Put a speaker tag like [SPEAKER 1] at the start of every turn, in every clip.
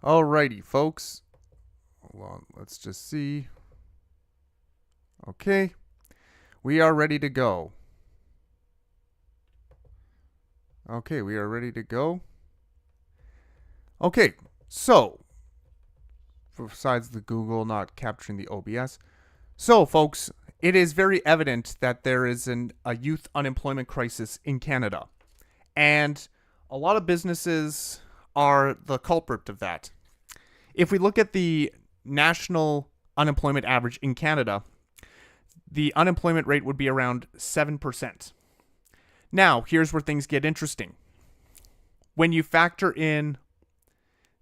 [SPEAKER 1] Alrighty, folks. Hold on, let's just see. Okay, we are ready to go. Okay, we are ready to go. Okay, so, besides the Google not capturing the OBS, so folks, it is very evident that there is a youth unemployment crisis in Canada. And a lot of businesses are the culprit of that. If we look at the national unemployment average in Canada, the unemployment rate would be around 7%. Now, here's where things get interesting. When you factor in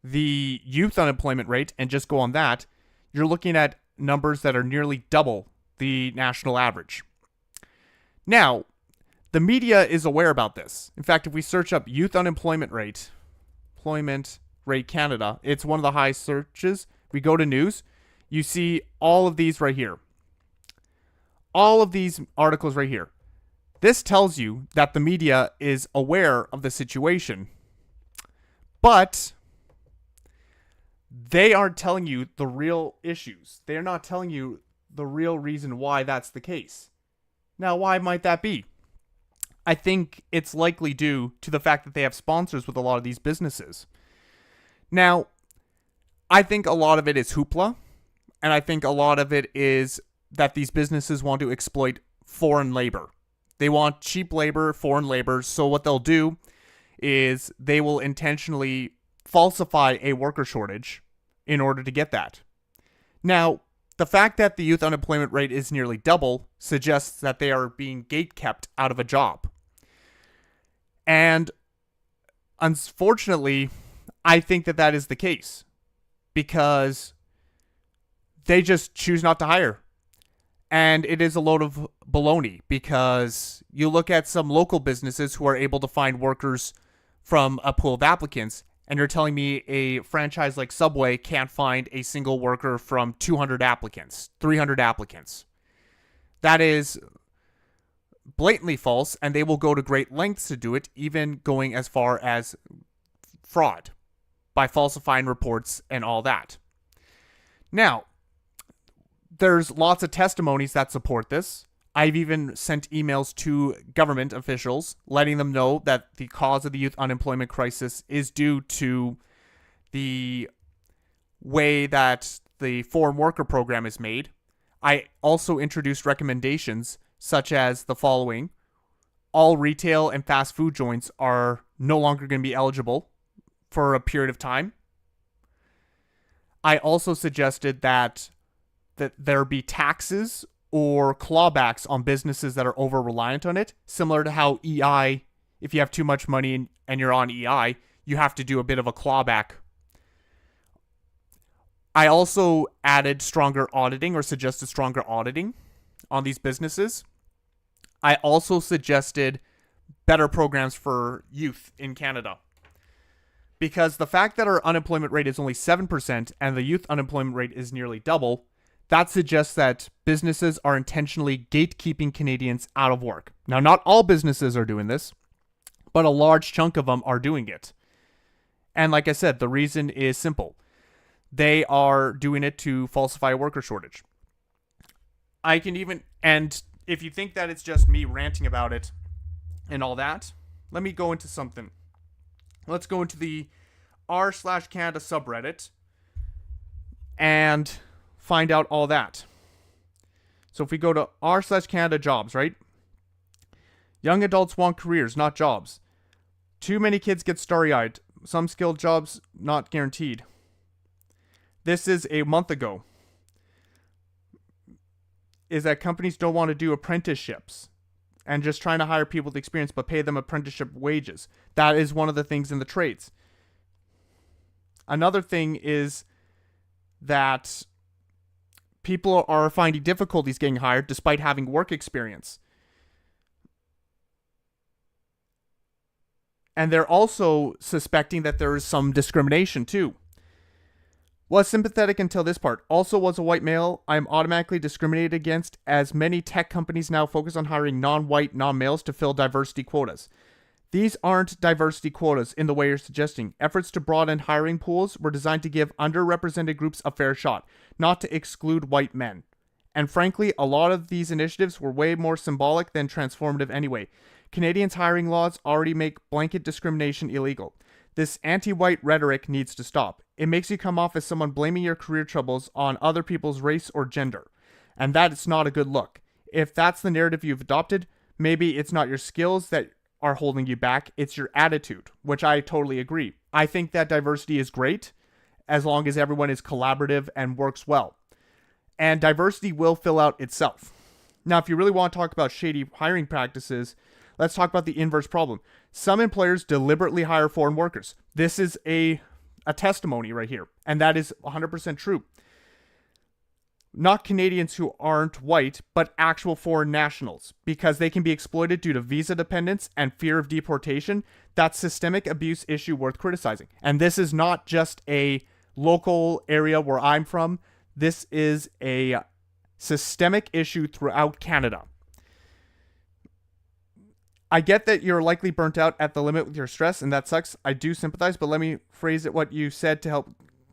[SPEAKER 1] the youth unemployment rate and just go on that, you're looking at numbers that are nearly double the national average. Now, the media is aware about this. In fact, if we search up youth unemployment rate Canada, it's one of the highest searches. We go to news, you see all of these right here. All of these articles right here. This tells you that the media is aware of the situation, but they aren't telling you the real issues. They're not telling you the real reason why that's the case. Now, why might that be? I think it's likely due to the fact that they have sponsors with a lot of these businesses. Now, I think a lot of it is hoopla, and I think a lot of it is that these businesses want to exploit foreign labor. They want cheap labor, foreign labor, so what they'll do is they will intentionally falsify a worker shortage in order to get that. Now, the fact that the youth unemployment rate is nearly double suggests that they are being gatekept out of a job. And unfortunately, I think that that is the case because they just choose not to hire. And it is a load of baloney because you look at some local businesses who are able to find workers from a pool of applicants, and you're telling me a franchise like Subway can't find a single worker from 200 applicants, 300 applicants. That is blatantly false, and they will go to great lengths to do it, even going as far as fraud by falsifying reports and all that. Now, there's lots of testimonies that support this. I've even sent emails to government officials letting them know that the cause of the youth unemployment crisis is due to the way that the foreign worker program is made. I also introduced recommendations such as the following. All retail and fast food joints are no longer going to be eligible for a period of time. I also suggested that there be taxes or clawbacks on businesses that are over-reliant on it, similar to how EI, if you have too much money and you're on EI, you have to do a bit of a clawback. I also added stronger auditing or suggested stronger auditing on these businesses. I also suggested better programs for youth in Canada. Because the fact that our unemployment rate is only 7% and the youth unemployment rate is nearly double, that suggests that businesses are intentionally gatekeeping Canadians out of work. Now, not all businesses are doing this, but a large chunk of them are doing it. And like I said, the reason is simple. They are doing it to falsify a worker shortage. And if you think that it's just me ranting about it and all that, let me go into something. Let's go into the r/Canada subreddit and find out all that. So if we go to r/Canada jobs, right? Young adults want careers, not jobs. Too many kids get starry-eyed. Some skilled jobs not guaranteed. This is a month ago. Is that companies don't want to do apprenticeships and just trying to hire people with experience but pay them apprenticeship wages. That is one of the things in the trades. Another thing is that people are finding difficulties getting hired despite having work experience. And they're also suspecting that there is some discrimination too. Was sympathetic until this part. Also was a white male. I'm automatically discriminated against as many tech companies now focus on hiring non-white, non-males to fill diversity quotas. These aren't diversity quotas in the way you're suggesting. Efforts to broaden hiring pools were designed to give underrepresented groups a fair shot, not to exclude white men. And frankly, a lot of these initiatives were way more symbolic than transformative anyway. Canadians' hiring laws already make blanket discrimination illegal. This anti-white rhetoric needs to stop. It makes you come off as someone blaming your career troubles on other people's race or gender. And that's not a good look. If that's the narrative you've adopted, maybe it's not your skills that are holding you back, it's your attitude, which I totally agree. I think that diversity is great as long as everyone is collaborative and works well. And diversity will fill out itself. Now, if you really want to talk about shady hiring practices, let's talk about the inverse problem. Some employers deliberately hire foreign workers. This is a testimony right here, and that is 100% true. Not Canadians who aren't white, but actual foreign nationals, because they can be exploited due to visa dependence and fear of deportation. That's systemic abuse issue worth criticizing. And this is not just a local area where I'm from. This is a systemic issue throughout Canada. I get that you're likely burnt out at the limit with your stress, and that sucks. I do sympathize, but let me phrase it what you said to help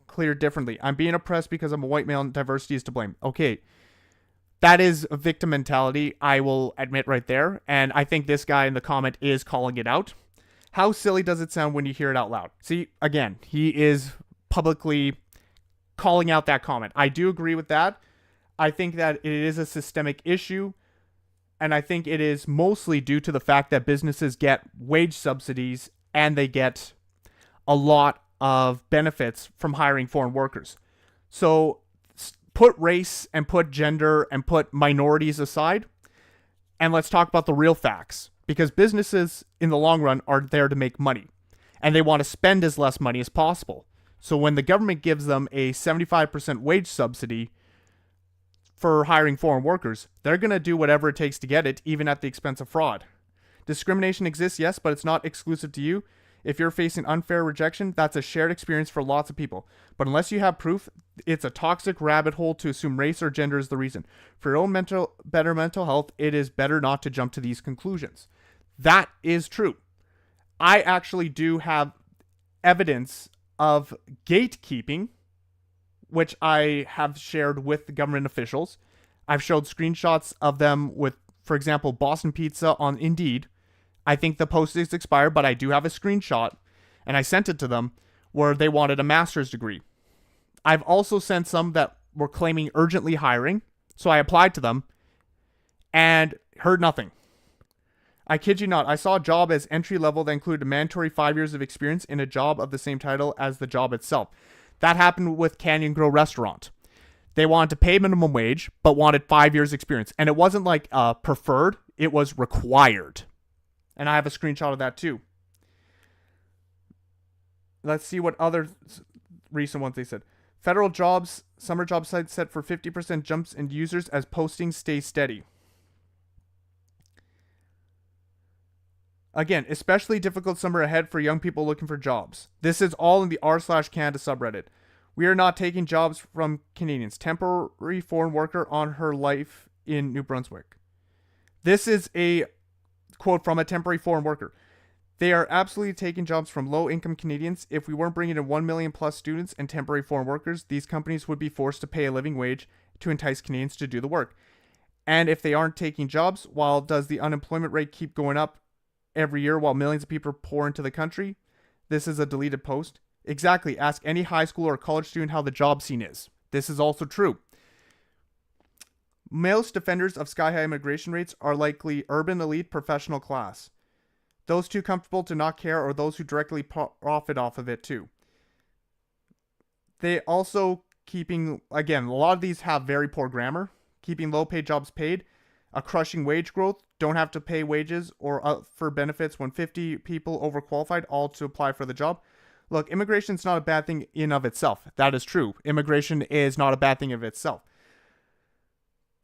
[SPEAKER 1] clear differently. I'm being oppressed because I'm a white male and diversity is to blame. Okay. That is a victim mentality, I will admit right there. And I think this guy in the comment is calling it out. How silly does it sound when you hear it out loud? See, again, he is publicly calling out that comment. I do agree with that. I think that it is a systemic issue. And I think it is mostly due to the fact that businesses get wage subsidies and they get a lot of benefits from hiring foreign workers. So put race and put gender and put minorities aside, and let's talk about the real facts. Because businesses in the long run are there to make money, and they want to spend as less money as possible. So when the government gives them a 75% wage subsidy for hiring foreign workers, they're going to do whatever it takes to get it, even at the expense of fraud. Discrimination exists, yes, but it's not exclusive to you. If you're facing unfair rejection, that's a shared experience for lots of people. But unless you have proof, it's a toxic rabbit hole to assume race or gender is the reason. For your own better mental health, it is better not to jump to these conclusions. That is true. I actually do have evidence of gatekeeping, which I have shared with government officials. I've showed screenshots of them with, for example, Boston Pizza on Indeed. I think the post is expired, but I do have a screenshot, and I sent it to them, where they wanted a master's degree. I've also sent some that were claiming urgently hiring, so I applied to them, and heard nothing. I kid you not, I saw a job as entry level that included a mandatory 5 years of experience in a job of the same title as the job itself. That happened with Canyon Grill Restaurant. They wanted to pay minimum wage, but wanted 5 years experience. And it wasn't like preferred, it was required. And I have a screenshot of that too. Let's see what other recent ones they said. Federal jobs, summer job sites set for 50% jumps in users as postings stay steady. Again, especially difficult summer ahead for young people looking for jobs. This is all in the r/Canada subreddit. We are not taking jobs from Canadians. Temporary foreign worker on her life in New Brunswick. This is a quote from a temporary foreign worker. They are absolutely taking jobs from low-income Canadians. If we weren't bringing in 1 million plus students and temporary foreign workers, these companies would be forced to pay a living wage to entice Canadians to do the work. And if they aren't taking jobs, while does the unemployment rate keep going up every year while millions of people pour into the country? This is a deleted post. Exactly. Ask any high school or college student how the job scene is. This is also true. Most defenders of sky-high immigration rates are likely urban elite professional class. Those too comfortable to not care, or those who directly profit off of it too. They also keeping, again, a lot of these have very poor grammar. Keeping low-paid jobs paid. A crushing wage growth. Don't have to pay wages or for benefits when 50 people overqualified all to apply for the job. Look, immigration is not a bad thing in of itself. That is true. Immigration is not a bad thing of itself.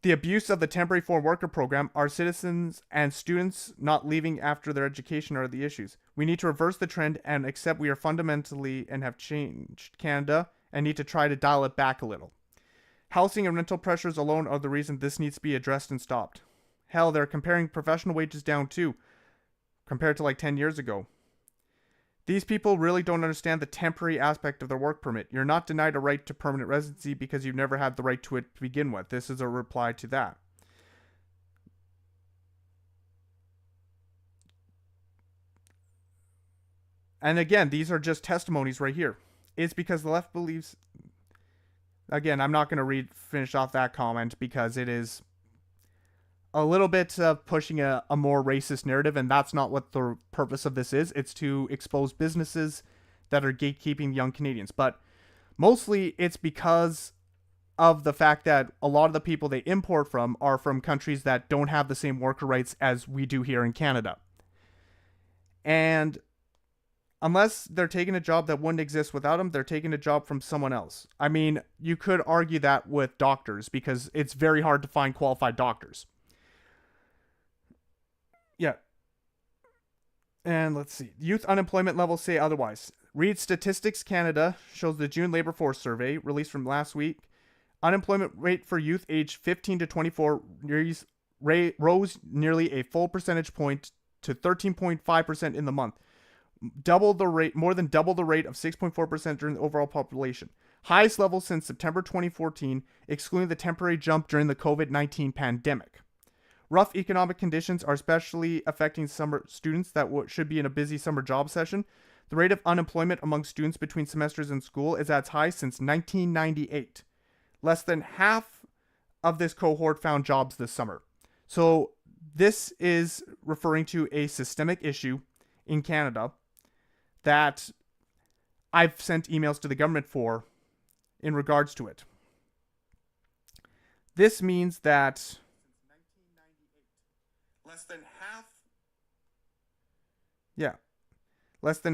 [SPEAKER 1] The abuse of the temporary foreign worker program, our citizens and students not leaving after their education are the issues. We need to reverse the trend and accept we are fundamentally and have changed Canada and need to try to dial it back a little. Housing and rental pressures alone are the reason this needs to be addressed and stopped. Hell, they're comparing professional wages down too. compared to like 10 years ago. These people really don't understand the temporary aspect of their work permit. You're not denied a right to permanent residency because you've never had the right to it to begin with. This is a reply to that. And again, these are just testimonies right here. It's because the left believes... Again, I'm not going to finish off that comment because it is a little bit pushing a more racist narrative, and that's not what the purpose of this is. It's to expose businesses that are gatekeeping young Canadians. But mostly it's because of the fact that a lot of the people they import from are from countries that don't have the same worker rights as we do here in Canada. And unless they're taking a job that wouldn't exist without them, they're taking a job from someone else. I mean, you could argue that with doctors because it's very hard to find qualified doctors. Yeah. And let's see. Youth unemployment levels say otherwise. Read Statistics Canada shows the June labor force survey released from last week. Unemployment rate for youth aged 15 to 24 rose nearly a full percentage point to 13.5% in the month. More than double the rate of 6.4% during the overall population. Highest level since September 2014, excluding the temporary jump during the COVID-19 pandemic. Rough economic conditions are especially affecting summer students that should be in a busy summer job session. The rate of unemployment among students between semesters in school is at its highest since 1998. Less than half of this cohort found jobs this summer. So this is referring to a systemic issue in Canada that I've sent emails to the government for in regards to it. This means that less than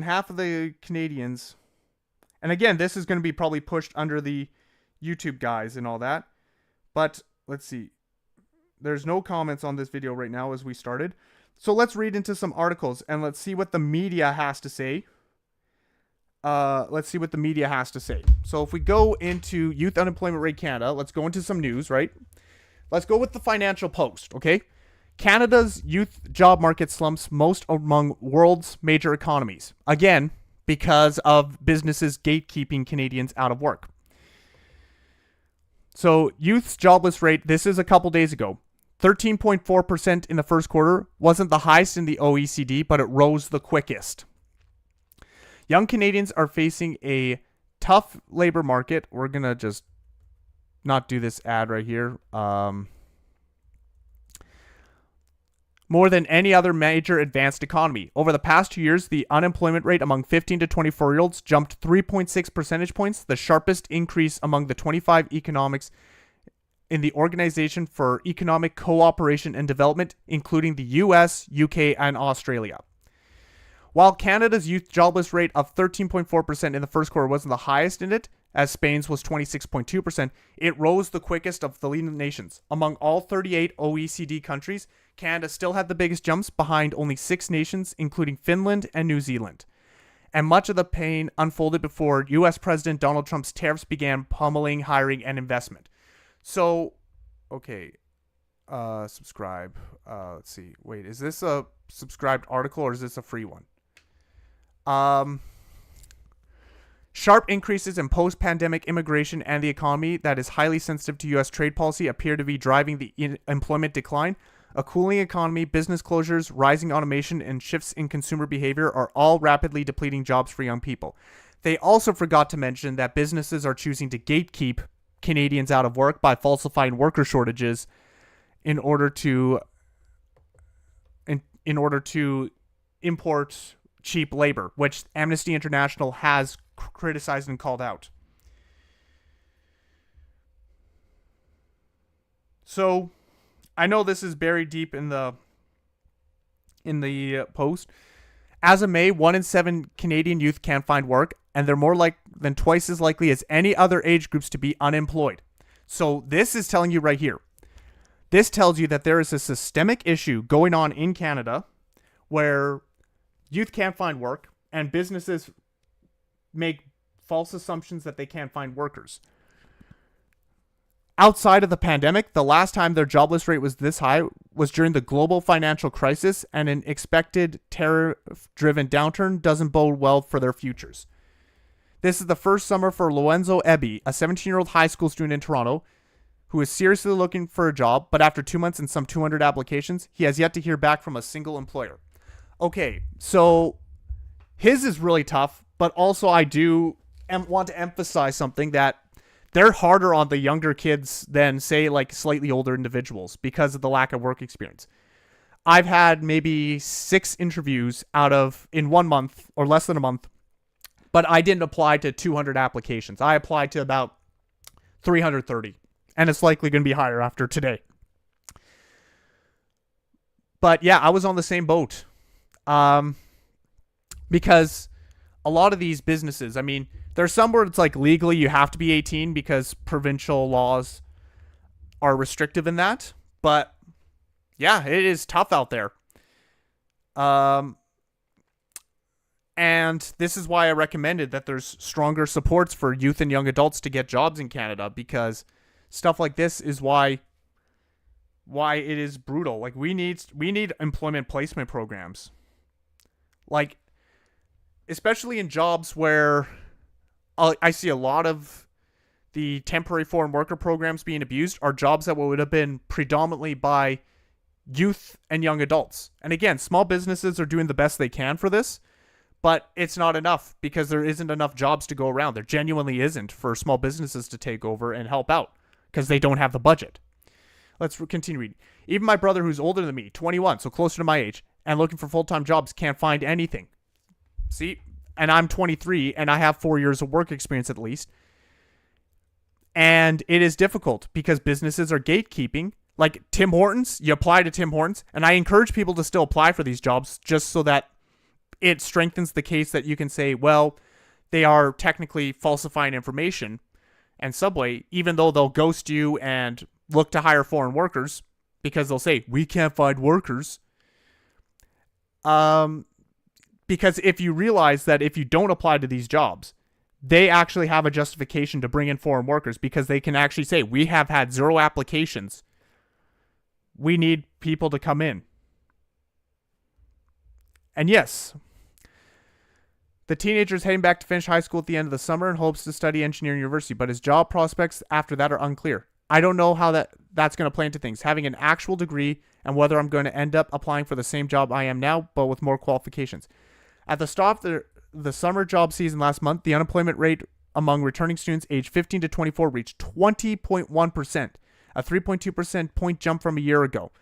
[SPEAKER 1] half of the Canadians, and again, this is going to be probably pushed under the YouTube guys and all that, but let's see. There's no comments on this video right now as we started. So let's read into some articles and let's see what the media has to say. So if we go into Youth Unemployment Rate Canada, let's go into some news, right? Let's go with the Financial Post, okay? Canada's youth job market slumps most among world's major economies. Again, because of businesses gatekeeping Canadians out of work. So youth's jobless rate, this is a couple days ago. 13.4% in the first quarter, wasn't the highest in the OECD, but it rose the quickest. Young Canadians are facing a tough labor market. We're going to just not do this ad right here. More than any other major advanced economy. Over the past 2 years, the unemployment rate among 15 to 24-year-olds jumped 3.6 percentage points, the sharpest increase among the 25 economics in the Organization for Economic Cooperation and Development, including the US, UK, and Australia. While Canada's youth jobless rate of 13.4% in the first quarter wasn't the highest in it, as Spain's was 26.2%, it rose the quickest of the leading nations. Among all 38 OECD countries, Canada still had the biggest jumps behind only 6 nations, including Finland and New Zealand. And much of the pain unfolded before US President Donald Trump's tariffs began pummeling hiring and investment. So, okay, subscribe. Let's see. Wait, is this a subscribed article or is this a free one? Sharp increases in post-pandemic immigration and the economy that is highly sensitive to U.S. trade policy appear to be driving the employment decline. A cooling economy, business closures, rising automation, and shifts in consumer behavior are all rapidly depleting jobs for young people. They also forgot to mention that businesses are choosing to gatekeep Canadians out of work by falsifying worker shortages in order to import cheap labor, which Amnesty International has criticized and called out. So, I know this is buried deep in the post. As of May, 1 in 7 Canadian youth can't find work, and they're more than twice as likely as any other age groups to be unemployed. So this is telling you right here. This tells you that there is a systemic issue going on in Canada where youth can't find work and businesses make false assumptions that they can't find workers. Outside of the pandemic, the last time their jobless rate was this high was during the global financial crisis, and an expected tariff-driven downturn doesn't bode well for their futures. This is the first summer for Lorenzo Ebby, a 17-year-old high school student in Toronto, who is seriously looking for a job, but after 2 months and some 200 applications, he has yet to hear back from a single employer. Okay, so his is really tough, but also I do want to emphasize something that they're harder on the younger kids than, say, like slightly older individuals because of the lack of work experience. I've had maybe 6 interviews in 1 month or less than a month, but I didn't apply to 200 applications. I applied to about 330, and it's likely going to be higher after today. But yeah, I was on the same boat. Because a lot of these businesses, I mean, there's some where it's like legally you have to be 18 because provincial laws are restrictive in that. But yeah, it is tough out there. And this is why I recommended that there's stronger supports for youth and young adults to get jobs in Canada, because stuff like this is why it is brutal. Like we need employment placement programs. Like, especially in jobs where I see a lot of the temporary foreign worker programs being abused are jobs that would have been predominantly by youth and young adults. And again, small businesses are doing the best they can for this, but it's not enough because there isn't enough jobs to go around. There genuinely isn't for small businesses to take over and help out because they don't have the budget. Let's continue reading. Even my brother, who's older than me, 21, so closer to my age, and looking for full-time jobs, can't find anything. See? And I'm 23, and I have 4 years of work experience at least. And it is difficult because businesses are gatekeeping. Like Tim Hortons, you apply to Tim Hortons, and I encourage people to still apply for these jobs just so that it strengthens the case that you can say, well, they are technically falsifying information. And Subway, even though they'll ghost you and look to hire foreign workers because they'll say, we can't find workers. Because if you realize that if you don't apply to these jobs, they actually have a justification to bring in foreign workers because they can actually say, we have had 0 applications. We need people to come in. And yes, the teenager is heading back to finish high school at the end of the summer and hopes to study engineering university, but his job prospects after that are unclear. I don't know how that's going to play into things. Having an actual degree and whether I'm going to end up applying for the same job I am now, but with more qualifications. At the start of the summer job season last month, the unemployment rate among returning students aged 15 to 24 reached 20.1%, a 3.2% point jump from a year ago.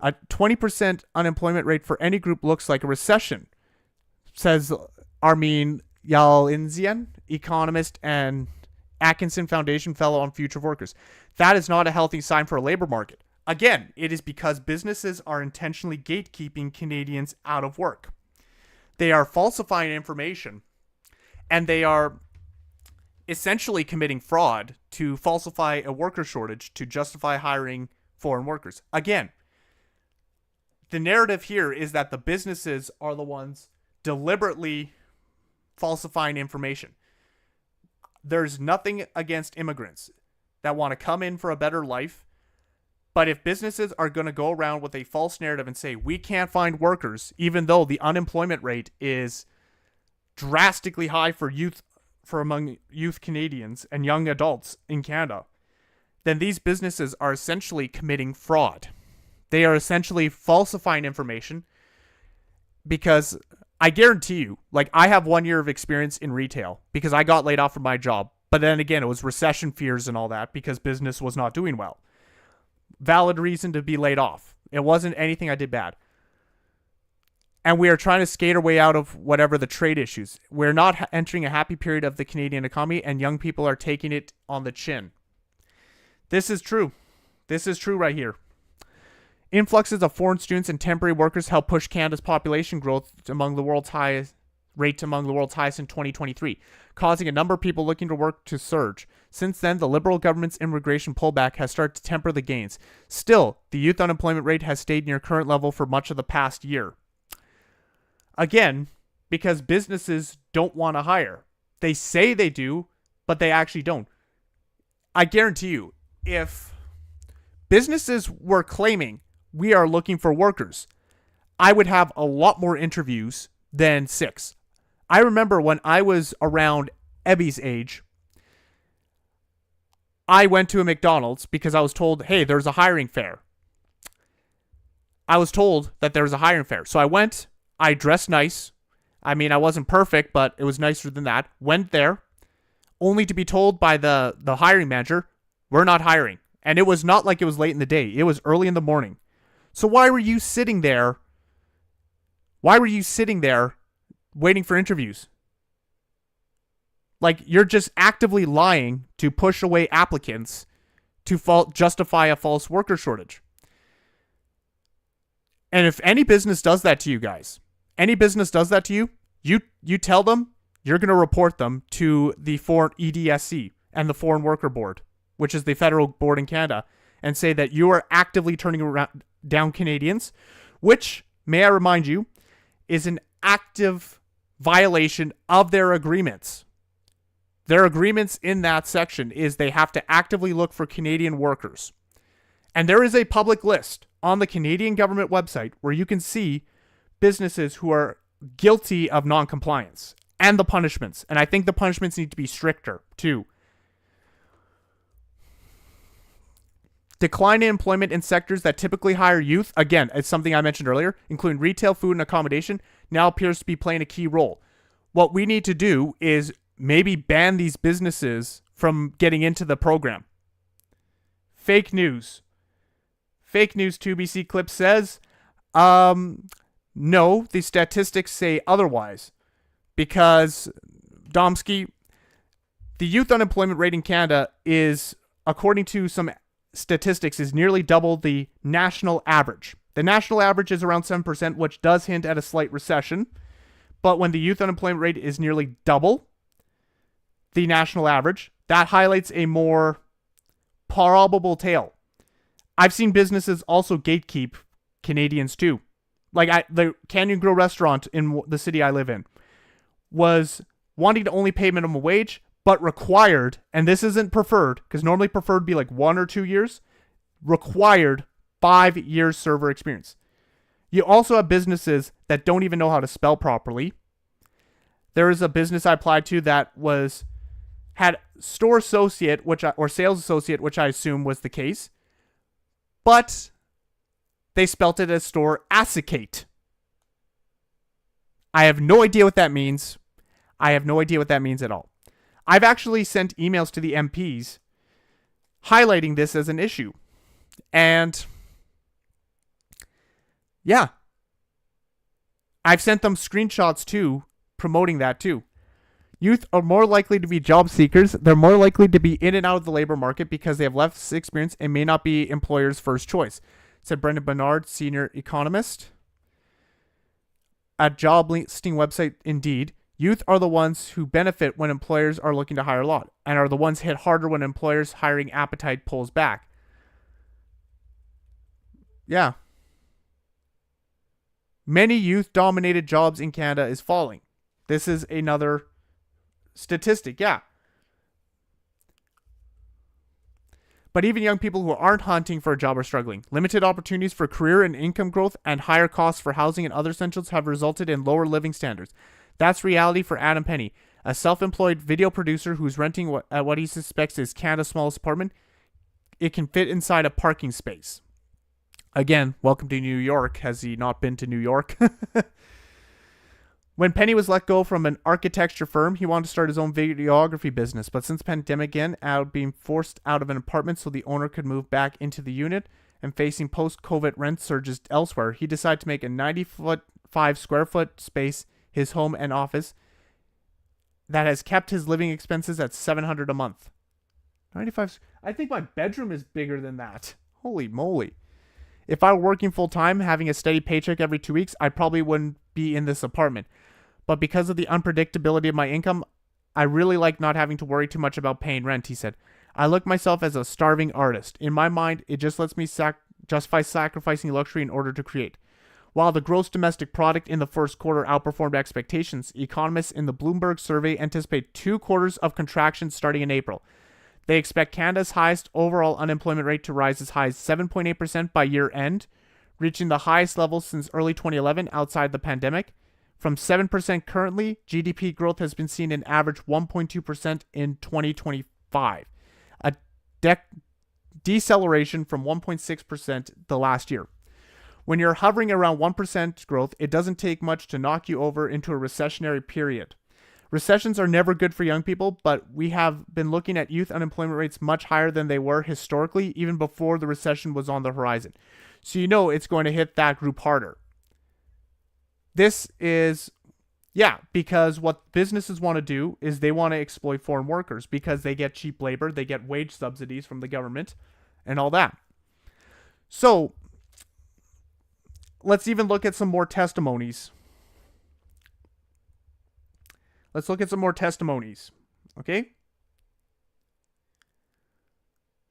[SPEAKER 1] A 20% unemployment rate for any group looks like a recession, says Armin Yalinzian, economist and Atkinson Foundation Fellow on Future of Workers. That is not a healthy sign for a labor market. Again, it is because businesses are intentionally gatekeeping Canadians out of work. They are falsifying information, and they are essentially committing fraud to falsify a worker shortage to justify hiring foreign workers. Again, the narrative here is that the businesses are the ones deliberately falsifying information. There's nothing against immigrants that want to come in for a better life. But if businesses are going to go around with a false narrative and say, we can't find workers, even though the unemployment rate is drastically high for among youth Canadians and young adults in Canada, then these businesses are essentially committing fraud. They are essentially falsifying information because I guarantee you, like I have 1 year of experience in retail because I got laid off from my job. But then again, it was recession fears and all that because business was not doing well. Valid reason to be laid off. It wasn't anything I did bad. And we are trying to skate our way out of whatever the trade issues. We're not entering a happy period of the Canadian economy, and young people are taking it on the chin. This is true. This is true right here. Influxes of foreign students and temporary workers help push Canada's population growth among the world's highest in 2023, causing a number of people looking to work to surge. Since then, the Liberal government's immigration pullback has started to temper the gains. Still, the youth unemployment rate has stayed near current level for much of the past year. Again, because businesses don't want to hire. They say they do, but they actually don't. I guarantee you, if businesses were claiming we are looking for workers, I would have a lot more interviews than 6. I remember when I was around Ebby's age, I went to a McDonald's because I was told, hey, there's a hiring fair. I was told that there was a hiring fair. So I went, I dressed nice. I mean, I wasn't perfect, but it was nicer than that. Went there, only to be told by the hiring manager, we're not hiring. And it was not like it was late in the day. It was early in the morning. So why were you sitting there? Why were you sitting there waiting for interviews? Like, you're just actively lying to push away applicants to justify a false worker shortage. And if any business does that to you guys, any business does that to you, you tell them you're going to report them to the foreign EDSC and the Foreign Worker Board, which is the federal board in Canada, and say that you are actively turning down Canadians, which, may I remind you, is an active violation of their agreements. Their agreements in that section is they have to actively look for Canadian workers. And there is a public list on the Canadian government website where you can see businesses who are guilty of non-compliance and the punishments. And I think the punishments need to be stricter too. Decline in employment in sectors that typically hire youth, again, it's something I mentioned earlier, including retail, food, and accommodation, now appears to be playing a key role. What we need to do is maybe ban these businesses from getting into the program. Fake news. Fake news 2BC Clip says, no, the statistics say otherwise. Because, Domsky, the youth unemployment rate in Canada is, according to some statistics, is nearly double the national average. The national average is around 7%, which does hint at a slight recession. But when the youth unemployment rate is nearly double the national average, that highlights a more probable tale. I've seen businesses also gatekeep Canadians too. Like the Canyon Grill restaurant in the city I live in was wanting to only pay minimum wage, but required, and this isn't preferred, because normally preferred would be like 1 or 2 years, required 5 years server experience. You also have businesses that don't even know how to spell properly. There is a business I applied to that had store associate, or sales associate, which I assume was the case, but they spelt it as store associate. I have no idea what that means. I have no idea what that means at all. I've actually sent emails to the MPs highlighting this as an issue. And yeah, I've sent them screenshots too, promoting that too. Youth are more likely to be job seekers. They're more likely to be in and out of the labor market because they have less experience and may not be employers' first choice, said Brendan Bernard, senior economist at job listing website Indeed. Youth are the ones who benefit when employers are looking to hire a lot, and are the ones hit harder when employers' hiring appetite pulls back. Yeah. Many youth-dominated jobs in Canada is falling. This is another statistic, yeah. But even young people who aren't hunting for a job are struggling. Limited opportunities for career and income growth and higher costs for housing and other essentials have resulted in lower living standards. That's reality for Adam Penny, a self-employed video producer who's renting what he suspects is Canada's smallest apartment. It can fit inside a parking space. Again, welcome to New York. Has he not been to New York? When Penny was let go from an architecture firm, he wanted to start his own videography business. But since pandemic again, being forced out of an apartment so the owner could move back into the unit and facing post-COVID rent surges elsewhere, he decided to make a 95 square foot space his home and office that has kept his living expenses at $700 a month. 95. I think my bedroom is bigger than that. Holy moly. If I were working full-time, having a steady paycheck every 2 weeks, I probably wouldn't be in this apartment. But because of the unpredictability of my income, I really like not having to worry too much about paying rent, he said. I look myself as a starving artist. In my mind, it just lets me justify sacrificing luxury in order to create. While the gross domestic product in the first quarter outperformed expectations, economists in the Bloomberg survey anticipate 2 quarters of contraction starting in April. They expect Canada's highest overall unemployment rate to rise as high as 7.8% by year end, reaching the highest level since early 2011 outside the pandemic. From 7% currently, GDP growth has been seen an average 1.2% in 2025, a deceleration from 1.6% the last year. When you're hovering around 1% growth, it doesn't take much to knock you over into a recessionary period. Recessions are never good for young people, but we have been looking at youth unemployment rates much higher than they were historically, even before the recession was on the horizon. So you know it's going to hit that group harder. This is, because what businesses want to do is they want to exploit foreign workers because they get cheap labor, they get wage subsidies from the government, and all that. So, let's even look at some more testimonies. Okay?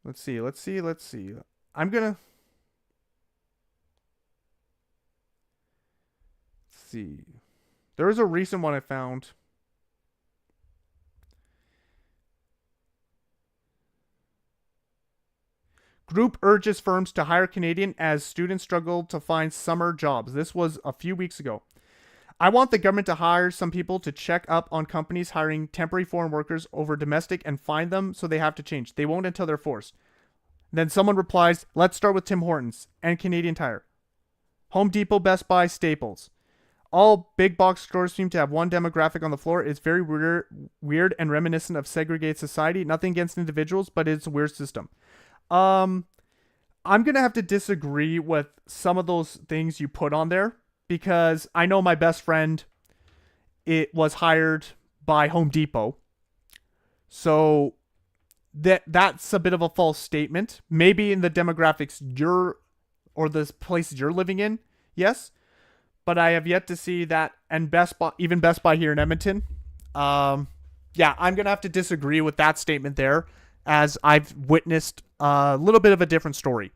[SPEAKER 1] Let's see. I'm gonna see. There was a recent one I found. Group urges firms to hire Canadian as students struggle to find summer jobs. This was a few weeks ago. I want the government to hire some people to check up on companies hiring temporary foreign workers over domestic and find them so they have to change. They won't until they're forced. Then someone replies, let's start with Tim Hortons and Canadian Tire. Home Depot, Best Buy, Staples. All big box stores seem to have one demographic on the floor. It's very weird and reminiscent of segregated society. Nothing against individuals, but it's a weird system. I'm going to have to disagree with some of those things you put on there because I know my best friend, it was hired by Home Depot. So that's a bit of a false statement. Maybe in the demographics or the places you're living in, yes. But I have yet to see that, and Best Buy here in Edmonton. I'm going to have to disagree with that statement there, as I've witnessed a little bit of a different story.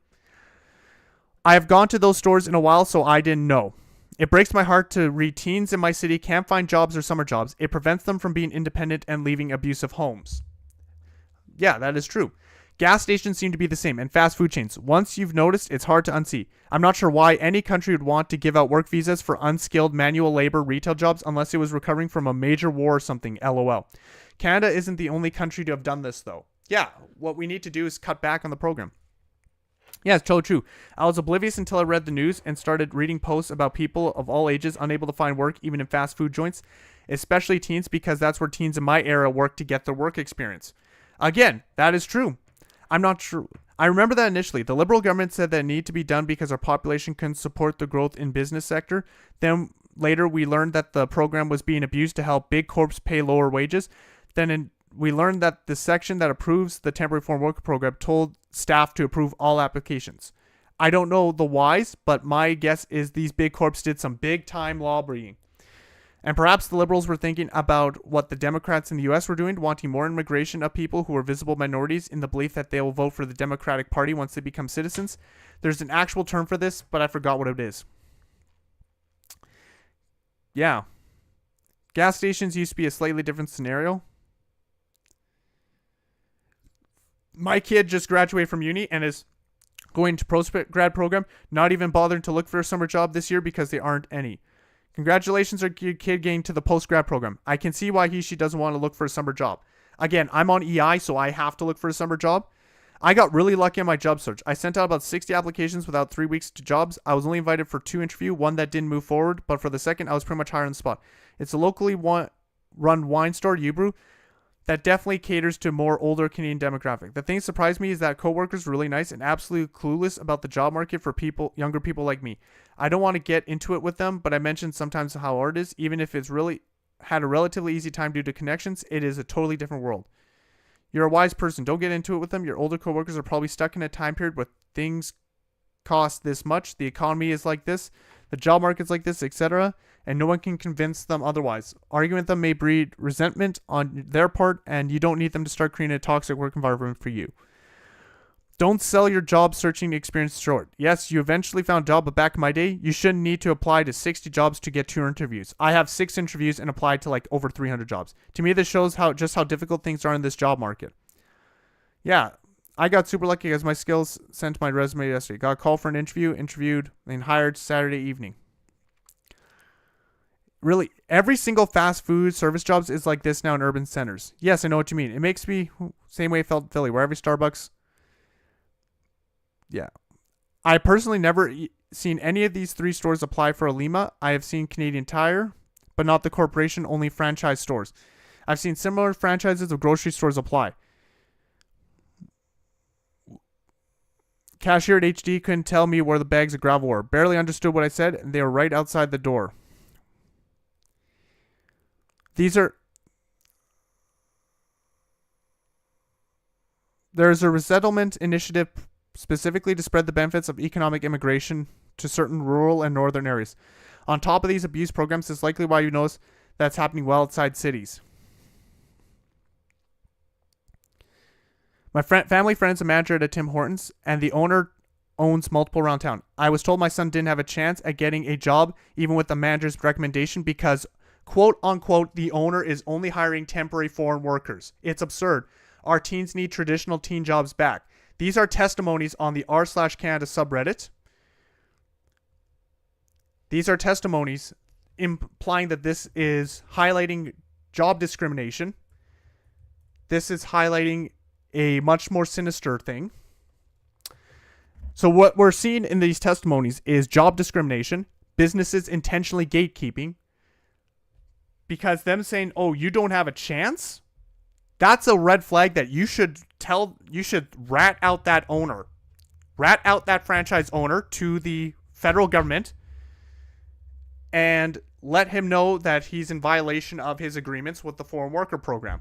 [SPEAKER 1] I have gone to those stores in a while, so I didn't know. It breaks my heart to read teens in my city can't find jobs or summer jobs. It prevents them from being independent and leaving abusive homes. Yeah, that is true. Gas stations seem to be the same, and fast food chains. Once you've noticed, it's hard to unsee. I'm not sure why any country would want to give out work visas for unskilled manual labor retail jobs unless it was recovering from a major war or something, lol. Canada isn't the only country to have done this, though. Yeah, what we need to do is cut back on the program. Yeah, it's totally true. I was oblivious until I read the news and started reading posts about people of all ages unable to find work, even in fast food joints, especially teens, because that's where teens in my era work to get their work experience. Again, that is true. I'm not sure. I remember that initially. The Liberal government said that it needed to be done because our population couldn't support the growth in business sector. Then later we learned that the program was being abused to help big corps pay lower wages. We learned that the section that approves the temporary foreign worker program told staff to approve all applications. I don't know the whys, but my guess is these big corps did some big time lobbying. And perhaps the Liberals were thinking about what the Democrats in the U.S. were doing, wanting more immigration of people who are visible minorities in the belief that they will vote for the Democratic Party once they become citizens. There's an actual term for this, but I forgot what it is. Yeah. Gas stations used to be a slightly different scenario. My kid just graduated from uni and is going to post-grad program, not even bothering to look for a summer job this year because there aren't any. Congratulations on your kid getting to the post-grad program. I can see why she doesn't want to look for a summer job. Again, I'm on EI, so I have to look for a summer job. I got really lucky on my job search. I sent out about 60 applications without 3 weeks to jobs. I was only invited for 2 interviews, one that didn't move forward, but for the second, I was pretty much hired on the spot. It's a locally run wine store, Ubrew, that definitely caters to a more older Canadian demographic. The thing that surprised me is that coworkers are really nice and absolutely clueless about the job market for younger people like me. I don't want to get into it with them, but I mentioned sometimes how hard it is. Even if it's really had a relatively easy time due to connections, it is a totally different world. You're a wise person. Don't get into it with them. Your older coworkers are probably stuck in a time period where things cost this much, the economy is like this, the job market's like this, etc., and no one can convince them otherwise. Arguing with them may breed resentment on their part, and you don't need them to start creating a toxic work environment for you. Don't sell your job searching experience short. Yes, you eventually found a job, but back in my day, you shouldn't need to apply to 60 jobs to get 2 interviews. I have 6 interviews and applied to like over 300 jobs. To me, this shows how difficult things are in this job market. Yeah, I got super lucky because my skills sent my resume yesterday. Got a call for an interview, interviewed, and hired Saturday evening. Really, every single fast food service jobs is like this now in urban centers. Yes, I know what you mean. It makes me same way it felt in Philly, where every Starbucks. Yeah, I personally never seen any of these three stores apply for a Lima. I have seen Canadian Tire, but not the corporation. Only franchise stores. I've seen similar franchises of grocery stores apply. Cashier at HD couldn't tell me where the bags of gravel were. Barely understood what I said, and they were right outside the door. There's a resettlement initiative specifically to spread the benefits of economic immigration to certain rural and northern areas. On top of these abuse programs, is likely why you notice that's happening well outside cities. My family friend's a manager at a Tim Hortons, and the owner owns multiple around town. I was told my son didn't have a chance at getting a job even with the manager's recommendation because, quote unquote, the owner is only hiring temporary foreign workers. It's absurd. Our teens need traditional teen jobs back. These are testimonies on the r/Canada subreddit. These are testimonies implying that this is highlighting job discrimination. This is highlighting a much more sinister thing. So what we're seeing in these testimonies is job discrimination, businesses intentionally gatekeeping, because them saying, oh, you don't have a chance, that's a red flag that you should rat out that owner. Rat out that franchise owner to the federal government and let him know that he's in violation of his agreements with the foreign worker program.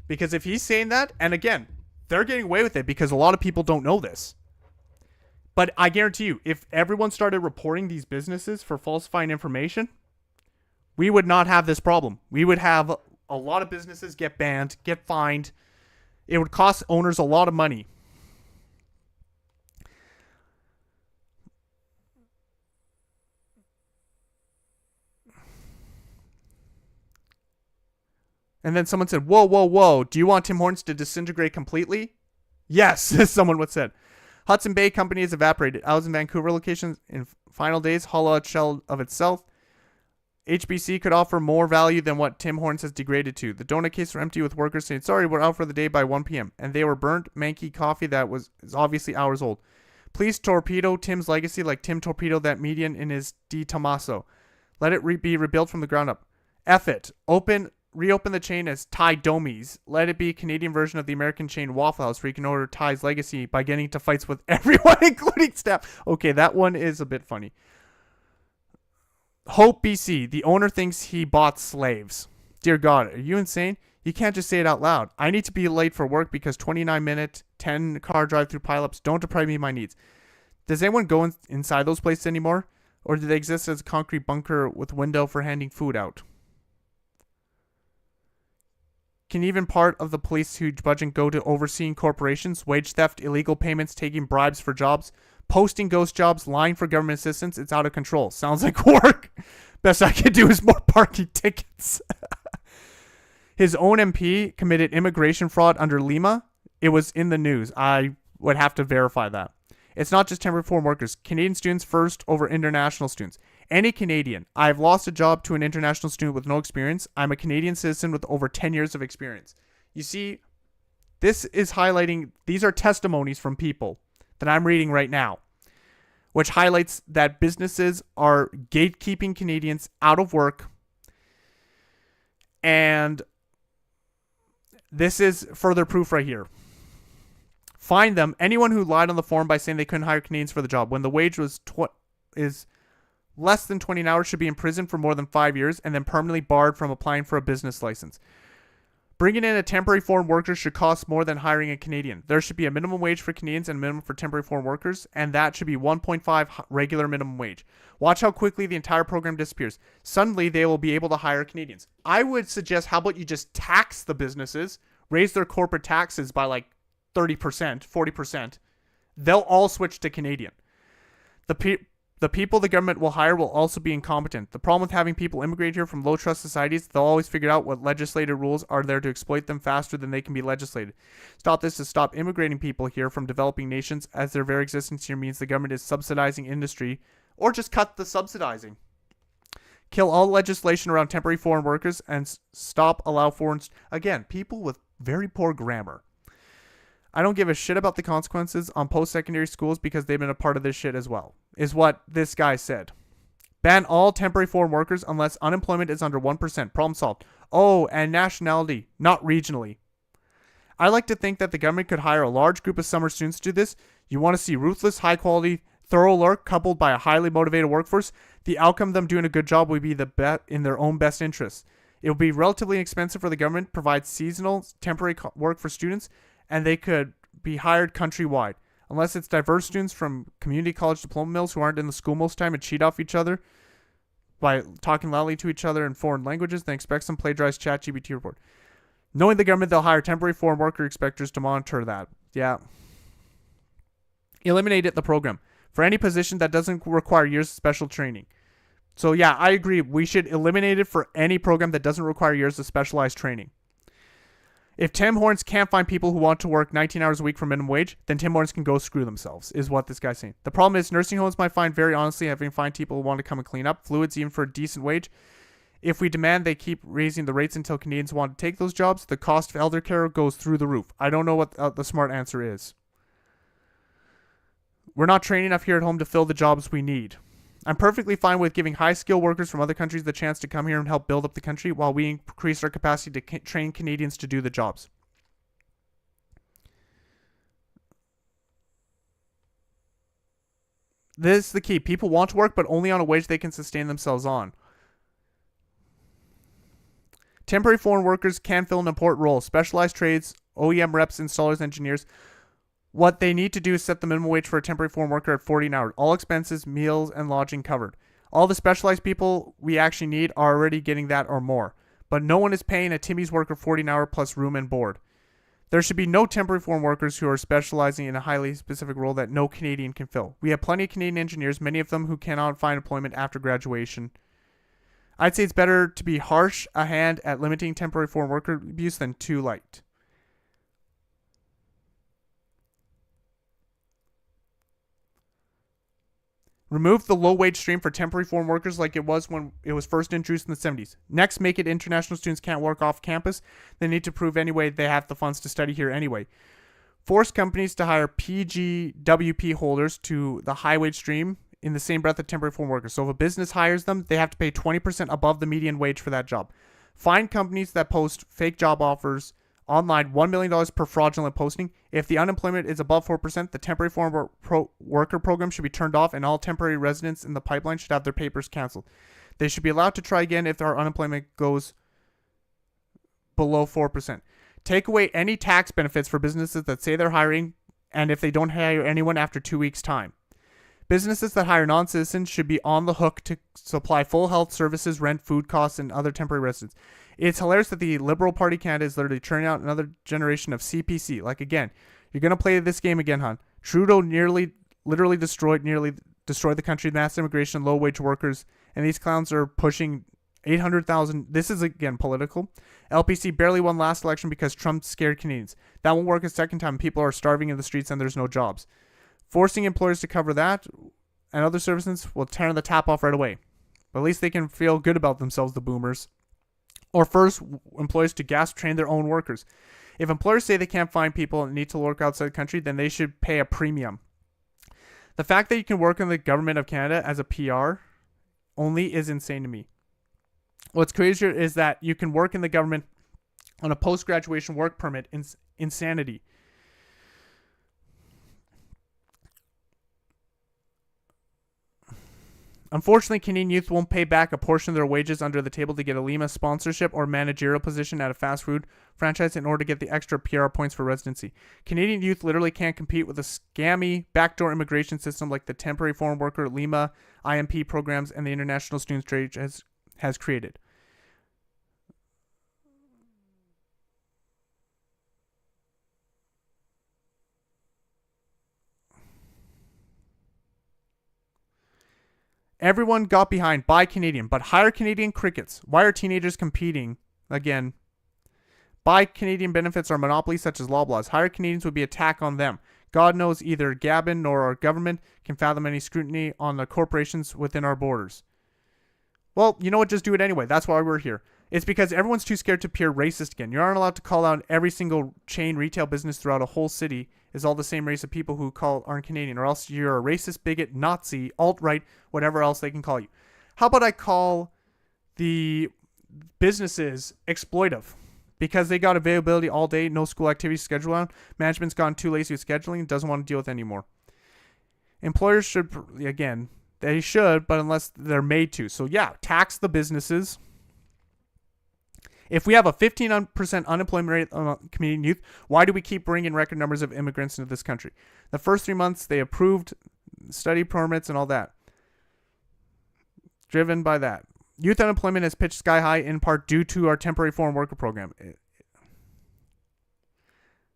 [SPEAKER 1] Because if he's saying that, and again, they're getting away with it because a lot of people don't know this. But I guarantee you, if everyone started reporting these businesses for falsifying information, we would not have this problem. We would have a lot of businesses get banned, get fined. It would cost owners a lot of money. And then someone said, whoa, whoa, whoa, do you want Tim Hortons to disintegrate completely? Yes, someone would said. Hudson Bay Company has evaporated. I was in Vancouver locations in final days, hollow out shell of itself. HBC could offer more value than what Tim Hortons has degraded to. The donut cases were empty with workers saying, sorry, we're out for the day by 1 p.m. And they were burnt, manky coffee that is obviously hours old. Please torpedo Tim's legacy like Tim torpedoed that median in his Di Tommaso. Let it be rebuilt from the ground up. F it. Reopen the chain as Thai Domies. Let it be a Canadian version of the American chain Waffle House where you can order Thai's legacy by getting into fights with everyone, including staff. Okay, that one is a bit funny. Hope BC. The owner thinks he bought slaves. Dear God, are you insane? You can't just say it out loud. I need to be late for work because 29-minute, 10-car drive-through pileups don't deprive me of my needs. Does anyone go inside those places anymore? Or do they exist as a concrete bunker with window for handing food out? Can even part of the police huge budget go to overseeing corporations, wage theft, illegal payments, taking bribes for jobs, posting ghost jobs, lying for government assistance? It's out of control. Sounds like work. Best I could do is more parking tickets. His own MP committed immigration fraud under Lima. It was in the news. I would have to verify that. It's not just temporary foreign workers. Canadian students first over international students. Any Canadian. I've lost a job to an international student with no experience. I'm a Canadian citizen with over 10 years of experience. You see, this is highlighting, these are testimonies from people that I'm reading right now, which highlights that businesses are gatekeeping Canadians out of work. And this is further proof right here. Find them. Anyone who lied on the form by saying they couldn't hire Canadians for the job when the wage was is less than 20 an hour should be in prison for more than 5 years and then permanently barred from applying for a business license. Bringing in a temporary foreign worker should cost more than hiring a Canadian. There should be a minimum wage for Canadians and a minimum for temporary foreign workers, and that should be 1.5 regular minimum wage. Watch how quickly the entire program disappears. Suddenly, they will be able to hire Canadians. I would suggest, how about you just tax the businesses, raise their corporate taxes by like 30%, 40%. They'll all switch to Canadian. The people the government will hire will also be incompetent. The problem with having people immigrate here from low-trust societies, they'll always figure out what legislated rules are there to exploit them faster than they can be legislated. Stop this to stop immigrating people here from developing nations, as their very existence here means the government is subsidizing industry, or just cut the subsidizing. Kill all legislation around temporary foreign workers and allow foreigners. Again, people with very poor grammar. I don't give a shit about the consequences on post-secondary schools because they've been a part of this shit as well, is what this guy said. Ban all temporary foreign workers unless unemployment is under 1%. Problem solved. Oh, and nationality, not regionally. I like to think that the government could hire a large group of summer students to do this. You want to see ruthless, high-quality, thorough work coupled by a highly motivated workforce. The outcome of them doing a good job would be in their own best interests. It would be relatively expensive for the government to provide seasonal, temporary work for students, and they could be hired countrywide. Unless it's diverse students from community college diploma mills who aren't in the school most of the time and cheat off each other by talking loudly to each other in foreign languages, then expect some plagiarized ChatGPT report. Knowing the government, they'll hire temporary foreign worker inspectors to monitor that. Yeah. Eliminate the program for any position that doesn't require years of special training. So yeah, I agree. We should eliminate it for any program that doesn't require years of specialized training. If Tim Hortons can't find people who want to work 19 hours a week for minimum wage, then Tim Hortons can go screw themselves, is what this guy's saying. The problem is nursing homes might find very honestly having to find people who want to come and clean up fluids even for a decent wage. If we demand they keep raising the rates until Canadians want to take those jobs, the cost of elder care goes through the roof. I don't know what the smart answer is. We're not trained enough here at home to fill the jobs we need. I'm perfectly fine with giving high-skilled workers from other countries the chance to come here and help build up the country while we increase our capacity to train Canadians to do the jobs. This is the key. People want to work, but only on a wage they can sustain themselves on. Temporary foreign workers can fill an important role. Specialized trades, OEM reps, installers, engineers. What they need to do is set the minimum wage for a temporary foreign worker at 40 an hour. All expenses, meals, and lodging covered. All the specialized people we actually need are already getting that or more. But no one is paying a Timmy's worker 40 an hour plus room and board. There should be no temporary foreign workers who are specializing in a highly specific role that no Canadian can fill. We have plenty of Canadian engineers, many of them who cannot find employment after graduation. I'd say it's better to be harsh a hand at limiting temporary foreign worker abuse than too light. Remove the low-wage stream for temporary foreign workers like it was when it was first introduced in the 70s. Next, make it international students can't work off campus. They need to prove anyway they have the funds to study here anyway. Force companies to hire PGWP holders to the high-wage stream in the same breath of temporary foreign workers. So if a business hires them, they have to pay 20% above the median wage for that job. Fine companies that post fake job offers online $1 million per fraudulent posting. If the unemployment is above 4%, the temporary foreign worker program should be turned off and all temporary residents in the pipeline should have their papers canceled. They should be allowed to try again if our unemployment goes below 4%. Take away any tax benefits for businesses that say they're hiring and if they don't hire anyone after 2 weeks' time. Businesses that hire non-citizens should be on the hook to supply full health services, rent, food costs, and other temporary residents. It's hilarious that the Liberal Party Canada is literally turning out another generation of CPC. Like, again, you're going to play this game again, hon. Trudeau literally destroyed the country, mass immigration, low-wage workers, and these clowns are pushing 800,000. This is, again, political. LPC barely won last election because Trump scared Canadians. That won't work a second time. People are starving in the streets and there's no jobs. Forcing employers to cover that and other services will turn the tap off right away. But at least they can feel good about themselves, the boomers. Or force employers to gas train their own workers. If employers say they can't find people and need to work outside the country, then they should pay a premium. The fact that you can work in the government of Canada as a PR only is insane to me. What's crazier is that you can work in the government on a post-graduation work permit. Insanity. Unfortunately, Canadian youth won't pay back a portion of their wages under the table to get a Lima sponsorship or managerial position at a fast food franchise in order to get the extra PR points for residency. Canadian youth literally can't compete with a scammy backdoor immigration system like the temporary foreign worker Lima IMP programs and the international students trade has created. Everyone got behind buy Canadian, but hire Canadian crickets. Why are teenagers competing? Again, buy Canadian benefits are monopolies such as Loblaws. Hire Canadians would be attack on them. God knows either Gabon nor our government can fathom any scrutiny on the corporations within our borders. Well, you know what? Just do it anyway. That's why we're here. It's because everyone's too scared to appear racist again. You aren't allowed to call out every single chain retail business throughout a whole city is all the same race of people who aren't Canadian, or else you're a racist, bigot, Nazi, alt-right, whatever else they can call you. How about I call the businesses exploitive? Because they got availability all day, no school activities scheduled on. Management's gotten too lazy with scheduling and doesn't want to deal with it anymore. Employers should, again, they should, but unless they're made to. So yeah, tax the businesses. If we have a 15% unemployment rate among Canadian youth, why do we keep bringing record numbers of immigrants into this country? The first 3 months, they approved study permits and all that. Driven by that. Youth unemployment has pitched sky high in part due to our temporary foreign worker program.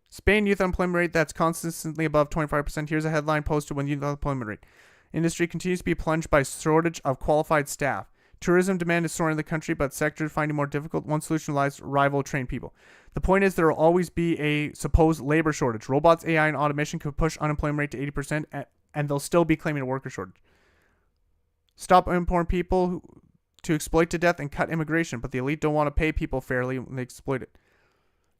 [SPEAKER 1] Spain youth unemployment rate that's consistently above 25%. Here's a headline posted when youth unemployment rate. Industry continues to be plunged by shortage of qualified staff. Tourism demand is soaring in the country, but sectors finding more difficult. One solution lies rival trained people. The point is there will always be a supposed labor shortage. Robots, AI, and automation could push unemployment rate to 80%, and they'll still be claiming a worker shortage. Stop importing people to exploit to death and cut immigration, but the elite don't want to pay people fairly when they exploit it.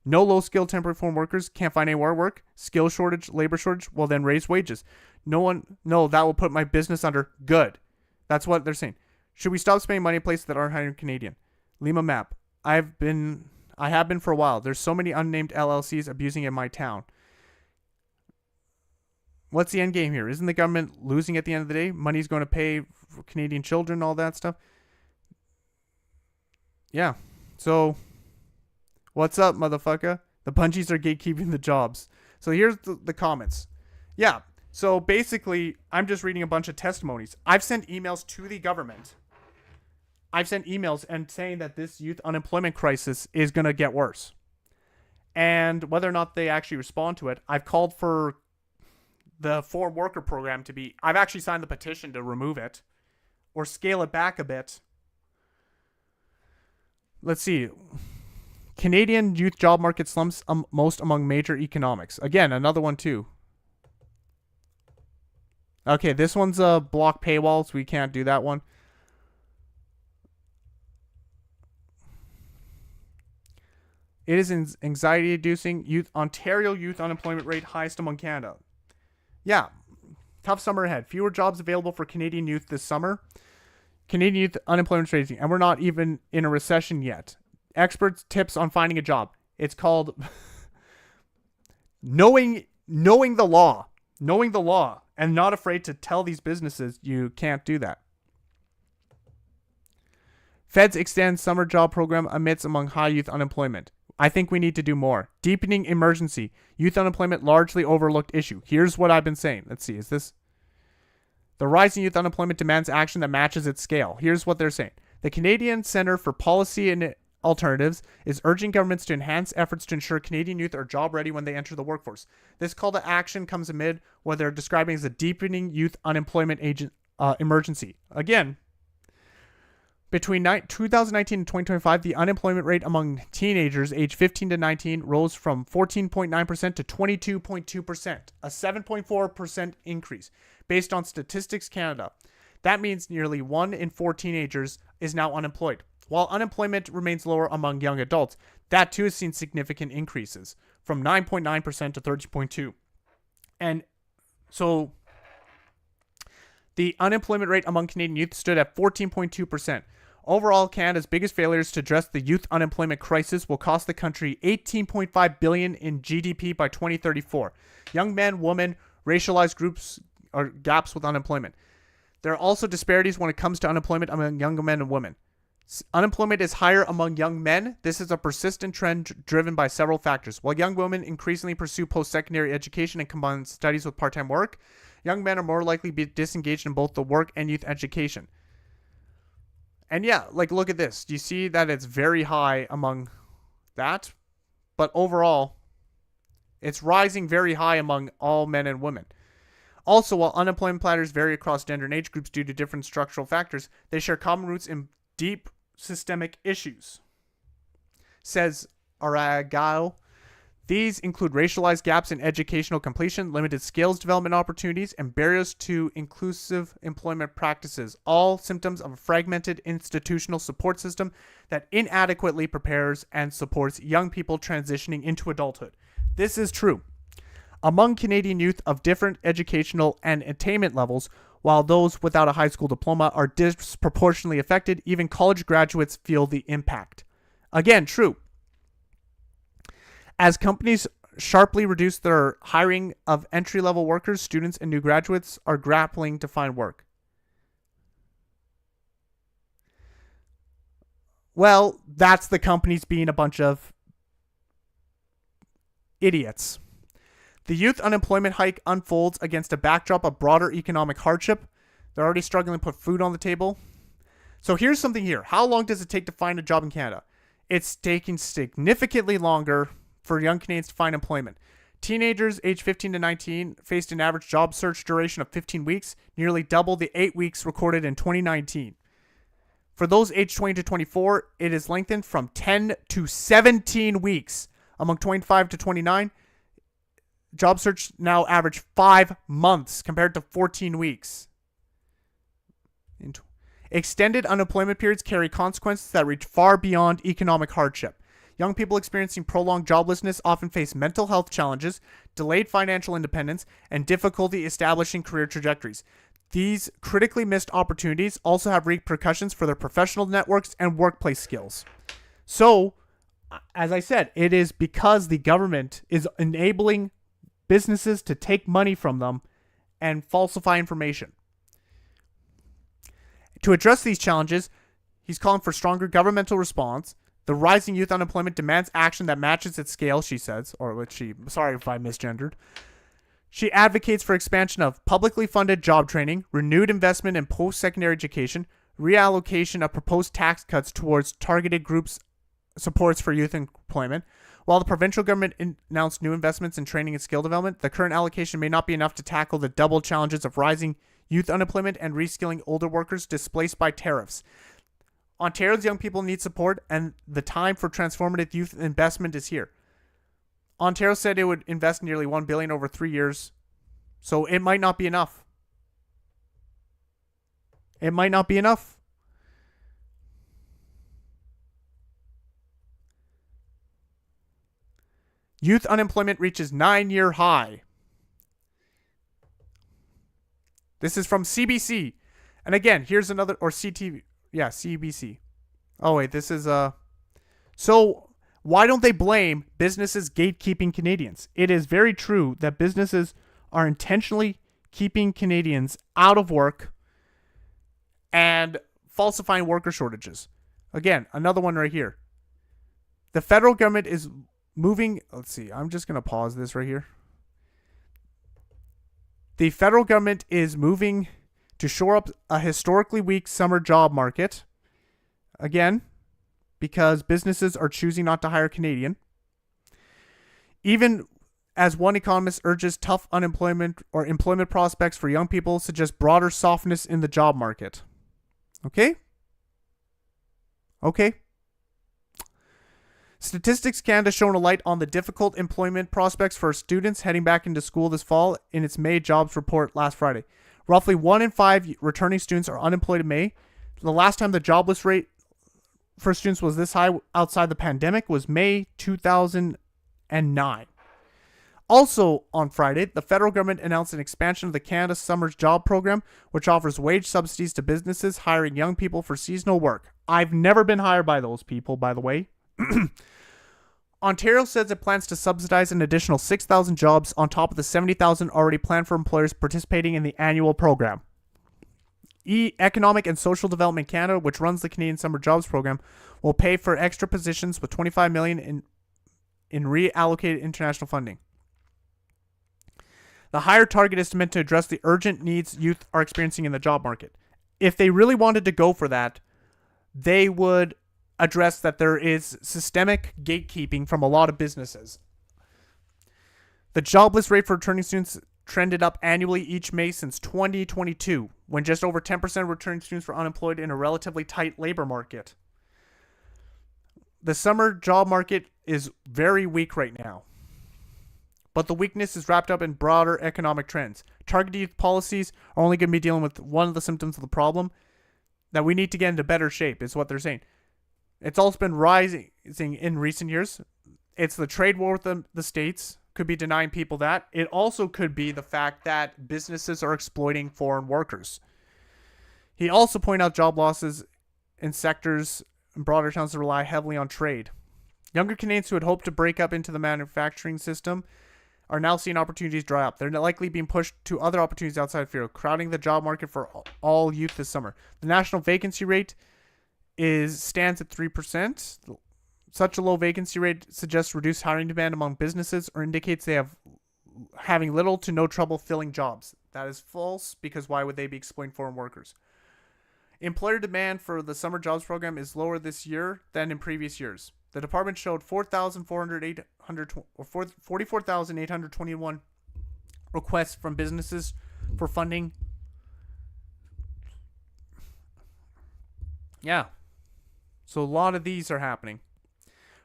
[SPEAKER 1] No low-skilled temporary foreign workers, can't find anywhere to work, skill shortage, labor shortage, well then raise wages. No, that will put my business under good. That's what they're saying. Should we stop spending money in places that aren't hiring Canadian? Lima map. I have been for a while. There's so many unnamed LLCs abusing in my town. What's the end game here? Isn't the government losing at the end of the day? Money's going to pay for Canadian children, all that stuff. Yeah. So, what's up, motherfucker? The Bungies are gatekeeping the jobs. So here's the comments. Yeah. So basically, I'm just reading a bunch of testimonies. I've sent emails to the government. I've sent emails and saying that this youth unemployment crisis is going to get worse. And whether or not they actually respond to it, I've called for the foreign worker program to be... I've actually signed the petition to remove it or scale it back a bit. Let's see. Canadian youth job market slumps most among major economics. Again, another one too. Okay, this one's a block paywall, so we can't do that one. It is anxiety-inducing. Ontario youth unemployment rate highest among Canada. Yeah, tough summer ahead. Fewer jobs available for Canadian youth this summer. Canadian youth unemployment rating, and we're not even in a recession yet. Experts' tips on finding a job. It's called knowing the law. Knowing the law and not afraid to tell these businesses you can't do that. Feds extend summer job program amidst among high youth unemployment. I think we need to do more. Deepening emergency. Youth unemployment largely overlooked issue. Here's what I've been saying. Let's see. Is this? The rising youth unemployment demands action that matches its scale. Here's what they're saying. The Canadian Centre for Policy and Alternatives is urging governments to enhance efforts to ensure Canadian youth are job ready when they enter the workforce. This call to action comes amid what they're describing as a deepening youth unemployment emergency. Again, between 2019 and 2025, the unemployment rate among teenagers aged 15 to 19 rose from 14.9% to 22.2%, a 7.4% increase, based on Statistics Canada. That means nearly 1 in 4 teenagers is now unemployed. While unemployment remains lower among young adults, that too has seen significant increases, from 9.9% to 30.2%. And so the unemployment rate among Canadian youth stood at 14.2%. Overall, Canada's biggest failures to address the youth unemployment crisis will cost the country $18.5 billion in GDP by 2034. Young men, women, racialized groups are gaps with unemployment. There are also disparities when it comes to unemployment among young men and women. Unemployment is higher among young men. This is a persistent trend driven by several factors. While young women increasingly pursue post-secondary education and combine studies with part-time work, young men are more likely to be disengaged in both the work and youth education. And yeah, like look at this. Do you see that it's very high among that? But overall, it's rising very high among all men and women. Also, while unemployment patterns vary across gender and age groups due to different structural factors, they share common roots in deep systemic issues. Says Aragao. These include racialized gaps in educational completion, limited skills development opportunities, and barriers to inclusive employment practices, all symptoms of a fragmented institutional support system that inadequately prepares and supports young people transitioning into adulthood. This is true. Among Canadian youth of different educational and attainment levels, while those without a high school diploma are disproportionately affected, even college graduates feel the impact. Again, true. As companies sharply reduce their hiring of entry-level workers, students and new graduates are grappling to find work. Well, that's the companies being a bunch of idiots. The youth unemployment hike unfolds against a backdrop of broader economic hardship. They're already struggling to put food on the table. So here's something here. How long does it take to find a job in Canada? It's taking significantly longer for young Canadians to find employment. Teenagers aged 15 to 19 faced an average job search duration of 15 weeks, nearly double the 8 weeks recorded in 2019. For those aged 20 to 24, it is lengthened from 10 to 17 weeks. Among 25 to 29, job search now average 5 months compared to 14 weeks. Extended unemployment periods carry consequences that reach far beyond economic hardship. Young people experiencing prolonged joblessness often face mental health challenges, delayed financial independence, and difficulty establishing career trajectories. These critically missed opportunities also have repercussions for their professional networks and workplace skills. So, as I said, it is because the government is enabling businesses to take money from them and falsify information. To address these challenges, he's calling for stronger governmental response. The rising youth unemployment demands action that matches its scale, she says, sorry if I misgendered. She advocates for expansion of publicly funded job training, renewed investment in post-secondary education, reallocation of proposed tax cuts towards targeted groups supports for youth employment. While the provincial government announced new investments in training and skill development, the current allocation may not be enough to tackle the double challenges of rising youth unemployment and reskilling older workers displaced by tariffs. Ontario's young people need support, and the time for transformative youth investment is here. Ontario said it would invest nearly $1 billion over 3 years, so it might not be enough. It might not be enough. Youth unemployment reaches 9-year high. This is from CBC. And again, here's another, or CTV. Yeah, CBC. Oh, wait, this is, So, why don't they blame businesses gatekeeping Canadians? It is very true that businesses are intentionally keeping Canadians out of work and falsifying worker shortages. Again, another one right here. The federal government is moving, let's see, I'm just going to pause this right here. The federal government is moving to shore up a historically weak summer job market. Again, because businesses are choosing not to hire Canadian. Even as one economist urges tough unemployment or employment prospects for young people suggest broader softness in the job market. Okay? Okay. Statistics Canada shone a light on the difficult employment prospects for students heading back into school this fall in its May jobs report last Friday. Roughly 1 in 5 returning students are unemployed in May. The last time the jobless rate for students was this high outside the pandemic was May 2009. Also on Friday, the federal government announced an expansion of the Canada Summer's Job Program, which offers wage subsidies to businesses hiring young people for seasonal work. I've never been hired by those people, by the way. Ontario says it plans to subsidize an additional 6,000 jobs on top of the 70,000 already planned for employers participating in the annual program. Economic and Social Development Canada, which runs the Canadian Summer Jobs Program, will pay for extra positions with $25 million in reallocated international funding. The higher target is meant to address the urgent needs youth are experiencing in the job market. If they really wanted to go for that, they would address that there is systemic gatekeeping from a lot of businesses. The jobless rate for returning students trended up annually each May since 2022, when just over 10% of returning students were unemployed in a relatively tight labor market. The summer job market is very weak right now, but the weakness is wrapped up in broader economic trends. Targeted youth policies are only going to be dealing with one of the symptoms of the problem. That we need to get into better shape, is what they're saying. It's also been rising in recent years. It's the trade war with the states. Could be denying people that. It also could be the fact that businesses are exploiting foreign workers. He also pointed out job losses in sectors and broader towns that rely heavily on trade. Younger Canadians who had hoped to break up into the manufacturing system are now seeing opportunities dry up. They're likely being pushed to other opportunities outside field, crowding the job market for all youth this summer. The national vacancy rate stands at 3%. Such a low vacancy rate suggests reduced hiring demand among businesses or indicates they have having little to no trouble filling jobs. That is false, because why would they be exploiting foreign workers? Employer demand for the summer jobs program is lower this year than in previous years. The department showed 44,821 requests from businesses for funding. Yeah. So a lot of these are happening.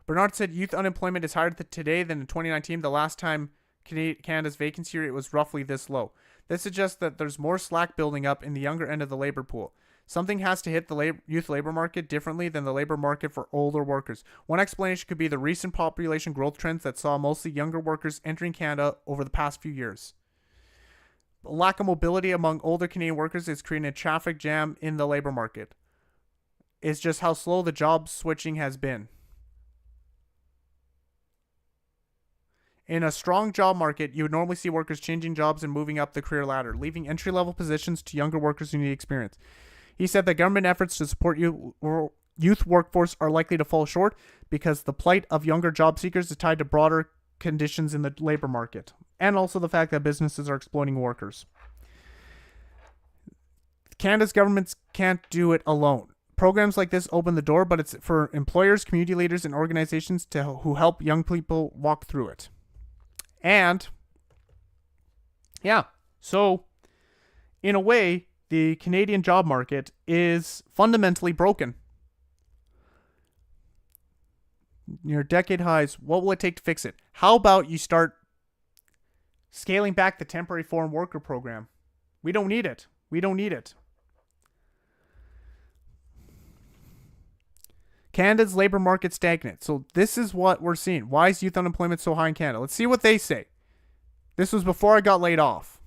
[SPEAKER 1] Bernard said youth unemployment is higher today than in 2019, the last time Canada's vacancy rate was roughly this low. This suggests that there's more slack building up in the younger end of the labor pool. Something has to hit the youth labor market differently than the labor market for older workers. One explanation could be the recent population growth trends that saw mostly younger workers entering Canada over the past few years. A lack of mobility among older Canadian workers is creating a traffic jam in the labor market. It's just how slow the job switching has been. In a strong job market, you would normally see workers changing jobs and moving up the career ladder, leaving entry-level positions to younger workers who need experience. He said that government efforts to support youth workforce are likely to fall short because the plight of younger job seekers is tied to broader conditions in the labor market, and also the fact that businesses are exploiting workers. Canada's governments can't do it alone. Programs like this open the door, but it's for employers, community leaders, and organizations who help young people walk through it. And, yeah, so, in a way, the Canadian job market is fundamentally broken. Near decade highs. What will it take to fix it? How about you start scaling back the temporary foreign worker program? We don't need it. We don't need it. Canada's labor market stagnant. So this is what we're seeing. Why is youth unemployment so high in Canada? Let's see what they say. This was before I got laid off.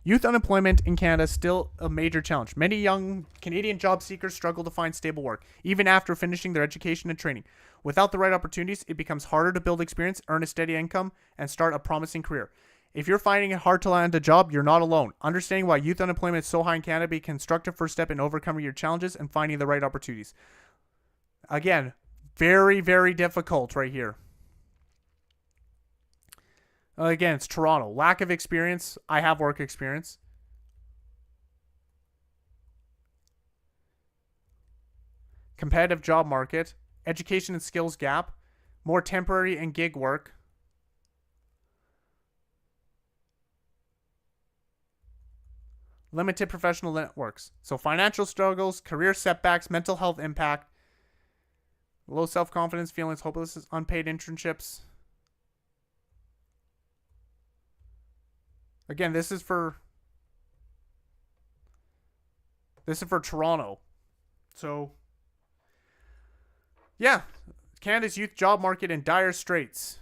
[SPEAKER 1] Youth unemployment in Canada is still a major challenge. Many young Canadian job seekers struggle to find stable work, even after finishing their education and training. Without the right opportunities, it becomes harder to build experience, earn a steady income, and start a promising career. If you're finding it hard to land a job, you're not alone. Understanding why youth unemployment is so high in Canada be a constructive first step in overcoming your challenges and finding the right opportunities. Again, very, very difficult right here. Again, it's Toronto. Lack of experience. I have work experience. Competitive job market. Education and skills gap. More temporary and gig work. Limited professional networks. So financial struggles, career setbacks, mental health impact, low self-confidence, feelings hopeless, unpaid internships. Again, this is for Toronto. So, yeah, Canada's youth job market in dire straits.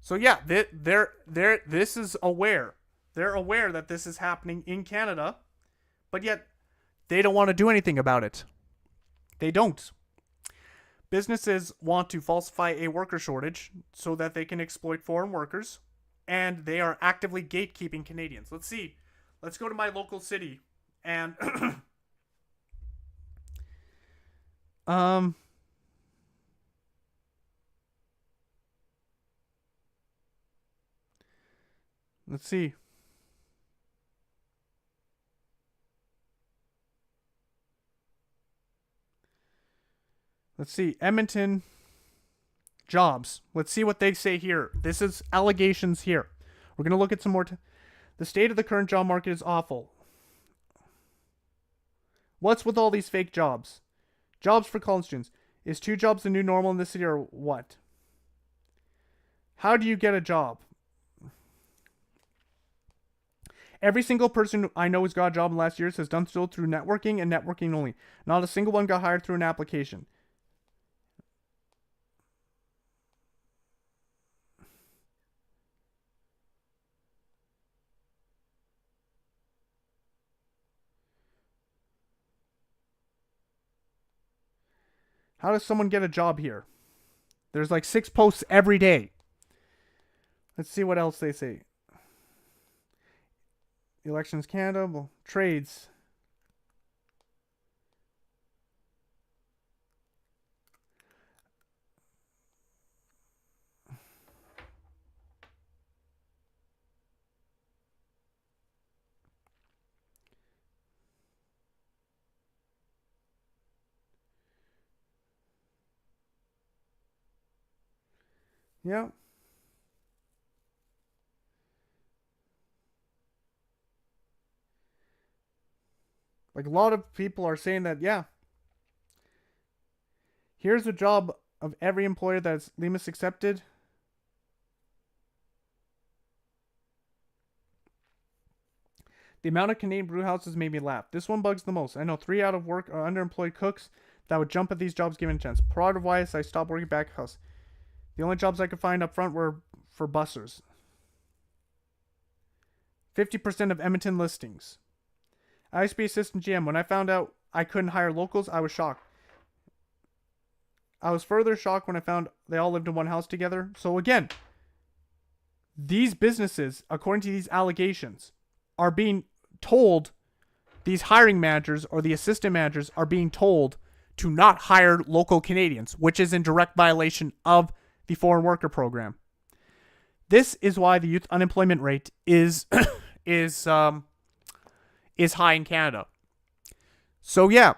[SPEAKER 1] So yeah, this is aware. They're aware that this is happening in Canada, but yet they don't want to do anything about it. They don't. Businesses want to falsify a worker shortage so that they can exploit foreign workers, and they are actively gatekeeping Canadians. Let's see. Let's go to my local city and let's see. Edmonton, jobs. Let's see what they say here. This is allegations here. We're going to look at some more. The state of the current job market is awful. What's with all these fake jobs? Jobs for college students. Is 2 jobs the new normal in this city or what? How do you get a job? Every single person I know who's got a job in the last years has done so through networking and networking only. Not a single one got hired through an application. How does someone get a job here? There's like 6 posts every day. Let's see what else they say. Elections Canada, well, trades. Yeah. Like a lot of people are saying that, yeah. Here's a job of every employer that's Lemus accepted. The amount of Canadian brew houses made me laugh. This one bugs the most. I know 3 out of work are underemployed cooks that would jump at these jobs given a chance. Product-wise, I stopped working back house. The only jobs I could find up front were for bussers. 50% of Edmonton listings. I used to be assistant GM. When I found out I couldn't hire locals, I was shocked. I was further shocked when I found they all lived in one house together. So again, these businesses, according to these allegations, are being told, these hiring managers or the assistant managers are being told to not hire local Canadians, which is in direct violation of the foreign worker program. This is why the youth unemployment rate is high in Canada. So yeah,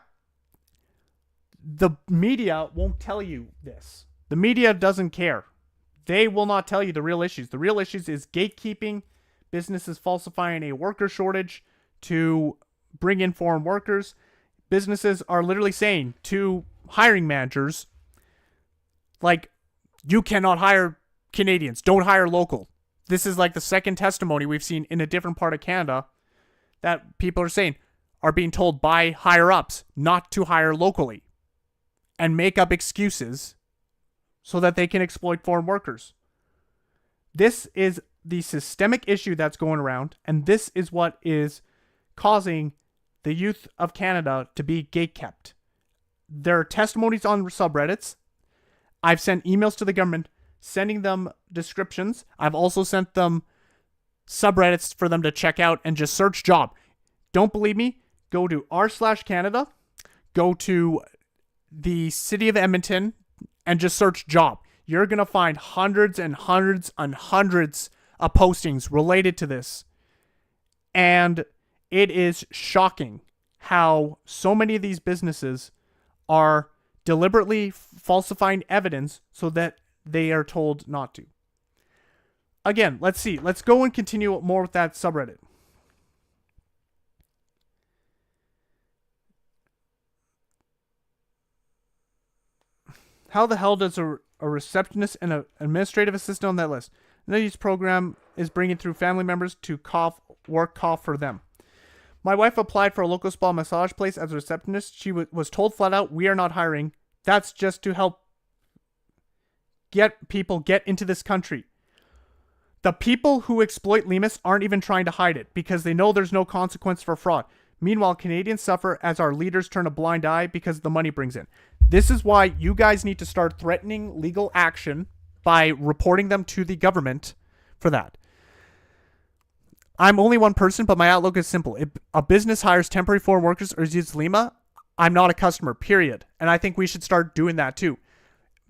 [SPEAKER 1] the media won't tell you this. The media doesn't care. They will not tell you the real issues. The real issues is gatekeeping, businesses falsifying a worker shortage to bring in foreign workers. Businesses are literally saying to hiring managers, like, you cannot hire Canadians. Don't hire local. This is like the second testimony we've seen in a different part of Canada that people are saying are being told by higher-ups not to hire locally and make up excuses so that they can exploit foreign workers. This is the systemic issue that's going around, and this is what is causing the youth of Canada to be gatekept. There are testimonies on subreddits. I've sent emails to the government sending them descriptions. I've also sent them subreddits for them to check out and just search job. Don't believe me? Go to r/Canada, go to the city of Edmonton, and just search job. You're going to find hundreds and hundreds and hundreds of postings related to this. And it is shocking how so many of these businesses are deliberately falsifying evidence so that they are told not to. Again, let's see. Let's go and continue more with that subreddit. How the hell does a receptionist and an administrative assistant on that list? This program is bringing through family members to work for them. My wife applied for a local spa massage place as a receptionist. She was told flat out, we are not hiring. That's just to help get people get into this country. The people who exploit Lemus aren't even trying to hide it because they know there's no consequence for fraud. Meanwhile, Canadians suffer as our leaders turn a blind eye because the money brings in. This is why you guys need to start threatening legal action by reporting them to the government for that. I'm only one person, but my outlook is simple. If a business hires temporary foreign workers or uses Lima, I'm not a customer, period. And I think we should start doing that too.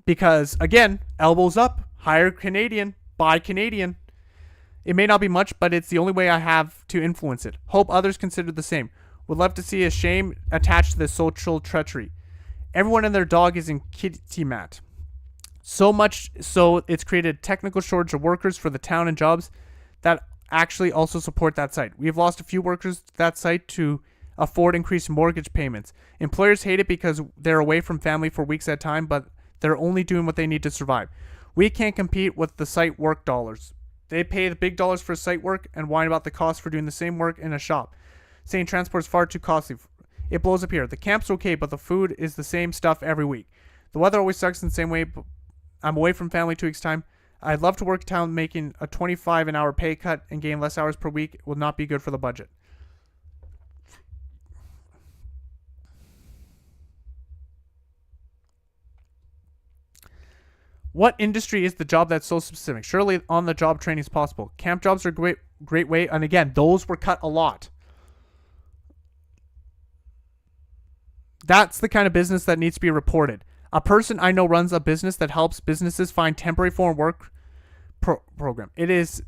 [SPEAKER 1] Because, again, elbows up, hire Canadian, buy Canadian. It may not be much, but it's the only way I have to influence it. Hope others consider the same. Would love to see a shame attached to this social treachery. Everyone and their dog is in kitty mat. So much so it's created a technical shortage of workers for the town and jobs that actually also support that site. We have lost a few workers to that site to afford increased mortgage payments. Employers hate it because they're away from family for weeks at a time, but they're only doing what they need to survive. We can't compete with the site work dollars. They pay the big dollars for site work and whine about the cost for doing the same work in a shop, saying transport is far too costly. It blows up here. The camp's okay, but the food is the same stuff every week. The weather always sucks in the same way. I'm away from family 2 weeks' time. I'd love to work in town. Making a 25 an hour pay cut and gain less hours per week will not be good for the budget. What industry is the job that's so specific? Surely on the job training is possible. Camp jobs are a great way, and again, those were cut a lot. That's the kind of business that needs to be reported. A person I know runs a business that helps businesses find temporary foreign work program. It is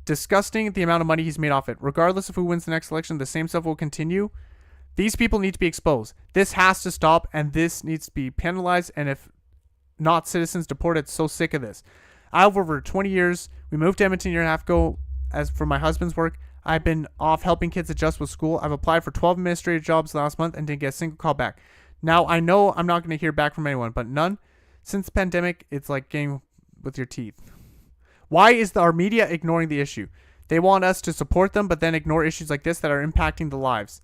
[SPEAKER 1] disgusting the amount of money he's made off it. Regardless of who wins the next election, the same stuff will continue. These people need to be exposed. This has to stop, and this needs to be penalized. And if not, citizens deported. So sick of this. I have over 20 years. We moved to Edmonton a year and a half ago. As for my husband's work, I've been off helping kids adjust with school. I've applied for 12 administrative jobs last month and didn't get a single call back. Now, I know I'm not going to hear back from anyone, but none. Since the pandemic, it's like game with your teeth. Why is our media ignoring the issue? They want us to support them, but then ignore issues like this that are impacting the lives.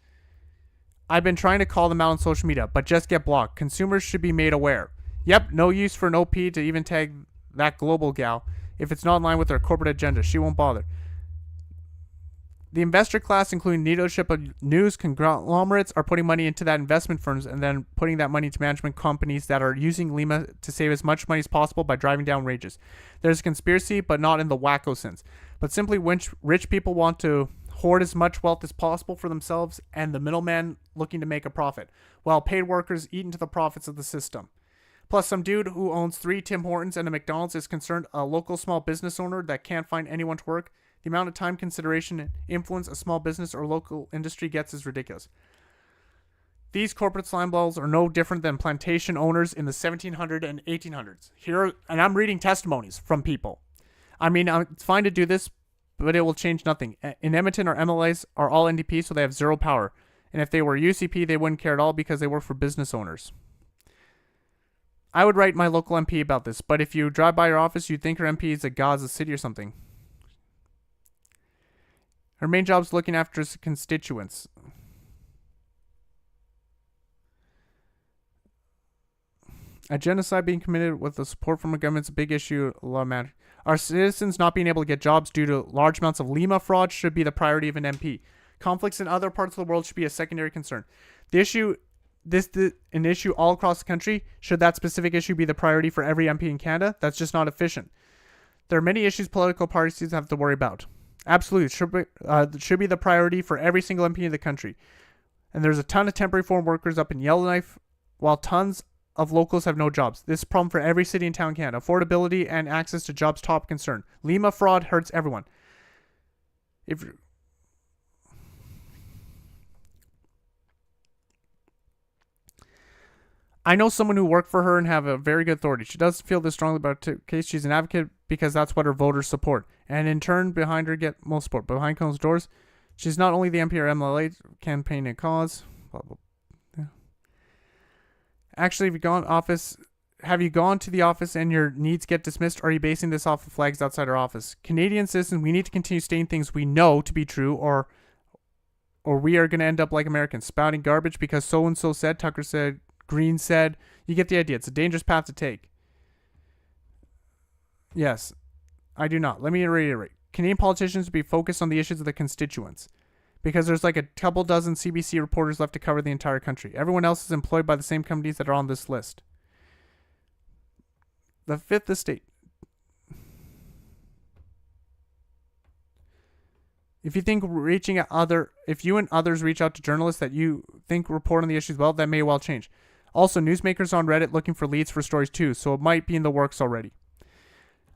[SPEAKER 1] I've been trying to call them out on social media, but just get blocked. Consumers should be made aware. Yep, no use for an OP to even tag that global gal. If it's not in line with their corporate agenda, she won't bother. The investor class, including leadership of news conglomerates, are putting money into that investment firms and then putting that money into management companies that are using Lima to save as much money as possible by driving down wages. There's a conspiracy, but not in the wacko sense. But simply rich people want to hoard as much wealth as possible for themselves and the middleman looking to make a profit, while paid workers eat into the profits of the system. Plus, some dude who owns 3 Tim Hortons and a McDonald's is concerned a local small business owner that can't find anyone to work. The amount of time, consideration, and influence a small business or local industry gets is ridiculous. These corporate slime balls are no different than plantation owners in the 1700s and 1800s. And I'm reading testimonies from people. I mean, it's fine to do this, but it will change nothing. In Edmonton, our MLAs are all NDP, so they have zero power. And if they were UCP, they wouldn't care at all because they work for business owners. I would write my local MP about this, but if you drive by her office, you'd think her MP is a Gaza City or something. Her main job is looking after his constituents. A genocide being committed with the support from a government is a big issue. A lot matter. Our citizens not being able to get jobs due to large amounts of Lima fraud should be the priority of an MP. Conflicts in other parts of the world should be a secondary concern. The issue, an issue all across the country. Should that specific issue be the priority for every MP in Canada? That's just not efficient. There are many issues political parties have to worry about. Absolutely, should be the priority for every single MP in the country. And there's a ton of temporary foreign workers up in Yellowknife, while tons of locals have no jobs. This is a problem for every city and town in Canada. Affordability and access to jobs top concern. Lima fraud hurts everyone. I know someone who worked for her and have a very good authority. She doesn't feel this strongly about the case. She's an advocate because that's what her voters support. And in turn, behind her get most support. Behind closed doors, she's not only the MP or MLA campaigning a cause. Blah, blah, yeah. Actually, have you gone to the office and your needs get dismissed? Or are you basing this off of flags outside our office? Canadian citizens, we need to continue stating things we know to be true, or we are going to end up like Americans, spouting garbage because so-and-so said, Tucker said, Green said. You get the idea. It's a dangerous path to take. Yes, I do not. Let me reiterate. Canadian politicians be focused on the issues of the constituents, because there's like a couple dozen CBC reporters left to cover the entire country. Everyone else is employed by the same companies that are on this list. The fifth estate. If you and others reach out to journalists that you think report on the issues well, that may well change. Also, newsmakers on Reddit looking for leads for stories too, so it might be in the works already.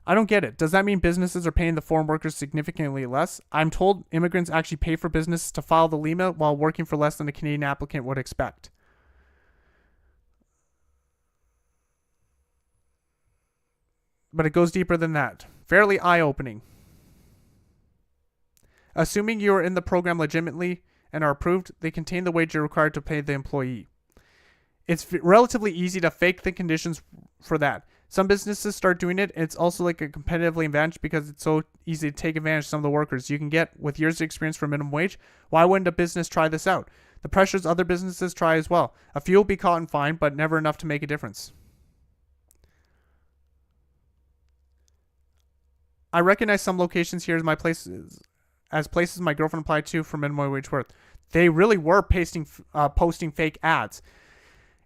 [SPEAKER 1] I don't get it. Does that mean businesses are paying the foreign workers significantly less? I'm told immigrants actually pay for businesses to file the Lima while working for less than a Canadian applicant would expect. but it goes deeper than that. Fairly eye-opening. Assuming you are in the program legitimately and are approved, they contain the wage you're required to pay the employee. It's relatively easy to fake the conditions for that. Some businesses start doing it, and it's also like a competitively advantage because it's so easy to take advantage of some of the workers you can get with years of experience for minimum wage. Why wouldn't a business try this out? The pressures other businesses try as well. A few will be caught and fined, but never enough to make a difference. I recognize some locations here as places my girlfriend applied to for minimum wage work. They really were posting fake ads.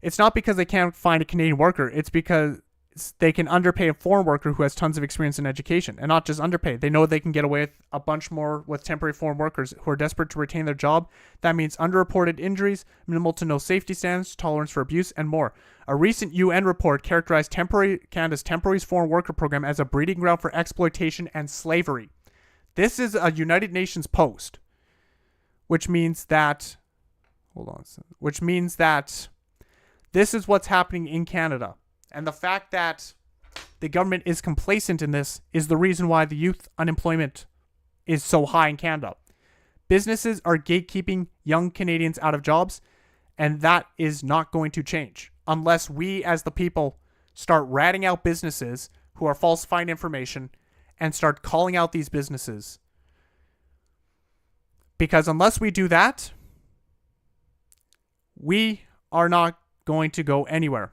[SPEAKER 1] It's not because they can't find a Canadian worker. It's because they can underpay a foreign worker who has tons of experience in education, and not just underpay. They know they can get away with a bunch more with temporary foreign workers who are desperate to retain their job. That means underreported injuries, minimal to no safety standards, tolerance for abuse, and more. A recent UN report characterized Canada's temporary foreign worker program as a breeding ground for exploitation and slavery. This is a United Nations post, which means that this is what's happening in Canada. And the fact that the government is complacent in this is the reason why the youth unemployment is so high in Canada. Businesses are gatekeeping young Canadians out of jobs, and that is not going to change unless we as the people start ratting out businesses who are falsifying information and start calling out these businesses. Because unless we do that, we are not going to go anywhere.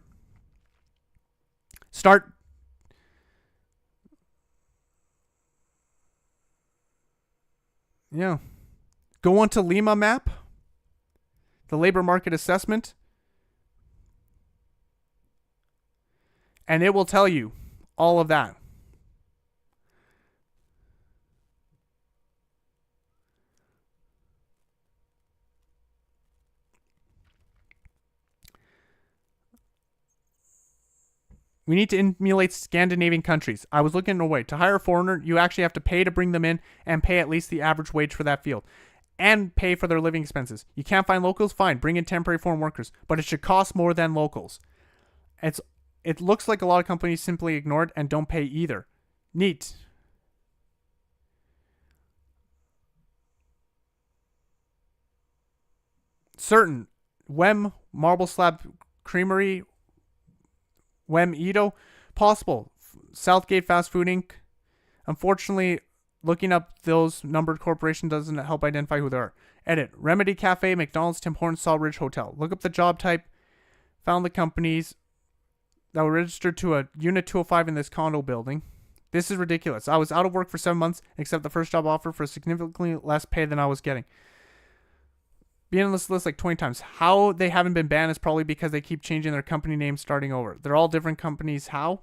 [SPEAKER 1] Go onto Lima Map, the labor market assessment, and it will tell you all of that. We need to emulate Scandinavian countries. I was looking away. To hire a foreigner, you actually have to pay to bring them in and pay at least the average wage for that field and pay for their living expenses. You can't find locals? Fine. Bring in temporary foreign workers. But it should cost more than locals. It looks like a lot of companies simply ignore it and don't pay either. Neat. Certain. Wem Marble Slab Creamery, Wem Edo, possible. Southgate Fast Food Inc. Unfortunately, looking up those numbered corporations doesn't help identify who they are. Edit. Remedy Cafe, McDonald's, Tim Hortons, Sawridge Hotel. Look up the job type. Found the companies that were registered to a Unit 205 in this condo building. This is ridiculous. I was out of work for 7 months, except the first job offer for significantly less pay than I was getting. Being on this list like 20 times. How they haven't been banned is probably because they keep changing their company names starting over. They're all different companies. How?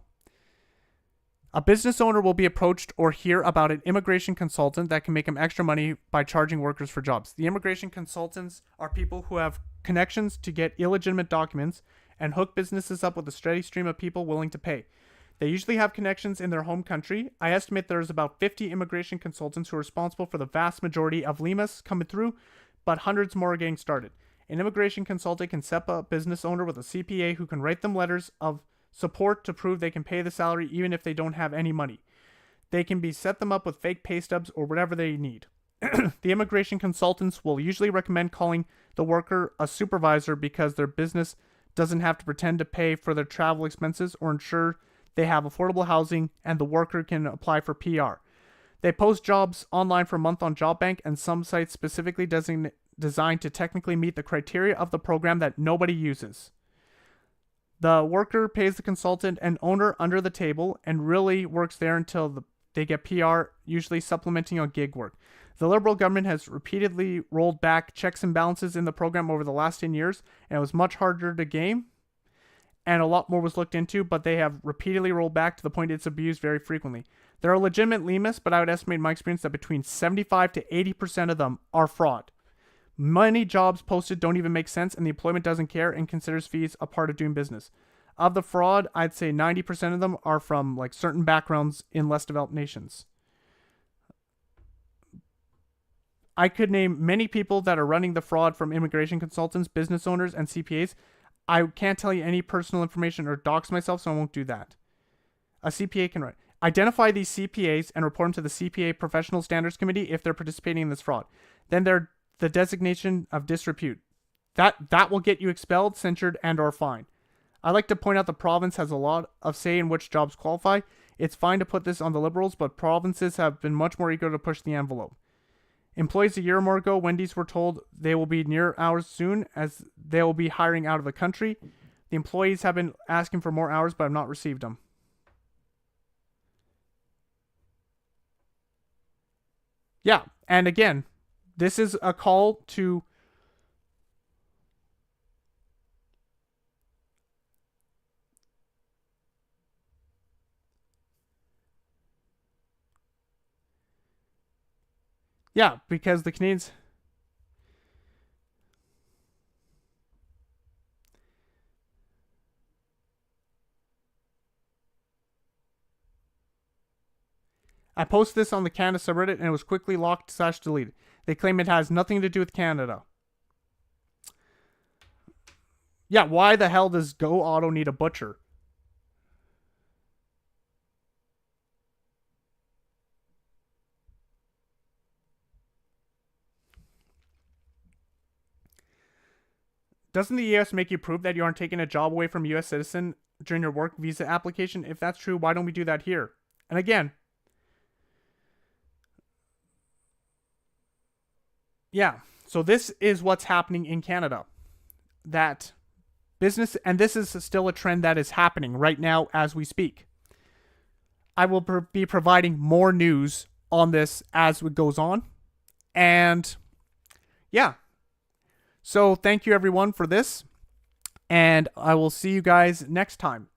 [SPEAKER 1] A business owner will be approached or hear about an immigration consultant that can make them extra money by charging workers for jobs. The immigration consultants are people who have connections to get illegitimate documents and hook businesses up with a steady stream of people willing to pay. They usually have connections in their home country. I estimate there's about 50 immigration consultants who are responsible for the vast majority of LIMAs coming through, but hundreds more are getting started. An immigration consultant can set up a business owner with a CPA who can write them letters of support to prove they can pay the salary even if they don't have any money. They can be set them up with fake pay stubs or whatever they need. The immigration consultants will usually recommend calling the worker a supervisor because their business doesn't have to pretend to pay for their travel expenses or ensure they have affordable housing and the worker can apply for PR. They post jobs online for a month on JobBank and some sites specifically designed to technically meet the criteria of the program that nobody uses. The worker pays the consultant and owner under the table and really works there until they get PR, usually supplementing on gig work. The Liberal government has repeatedly rolled back checks and balances in the program over the last 10 years, and it was much harder to game, and a lot more was looked into, but they have repeatedly rolled back to the point it's abused very frequently. There are legitimate LIMAs, but I would estimate in my experience that between 75 to 80% of them are fraud. Many jobs posted don't even make sense, and the employment doesn't care and considers fees a part of doing business. Of the fraud, I'd say 90% of them are from like certain backgrounds in less developed nations. I could name many people that are running the fraud from immigration consultants, business owners, and CPAs. I can't tell you any personal information or dox myself, so I won't do that. A CPA can write. Identify these CPAs and report them to the CPA Professional Standards Committee if they're participating in this fraud. Then they're the designation of disrepute. That will get you expelled, censured, and or fined. I like to point out the province has a lot of say in which jobs qualify. It's fine to put this on the Liberals, but provinces have been much more eager to push the envelope. Employees a year or more ago, Wendy's were told they will be near hours soon as they will be hiring out of the country. The employees have been asking for more hours but have not received them. Yeah, and again, this is a call to because the Canadians. I posted this on the Canada subreddit and it was quickly locked/deleted. They claim it has nothing to do with Canada. Yeah, why the hell does Go Auto need a butcher? Doesn't the US make you prove that you aren't taking a job away from a US citizen during your work visa application? If that's true, why don't we do that here? And again, yeah, so this is what's happening in Canada. That business, and this is still a trend that is happening right now as we speak. I will be providing more news on this as it goes on. And yeah, so thank you everyone for this. And I will see you guys next time.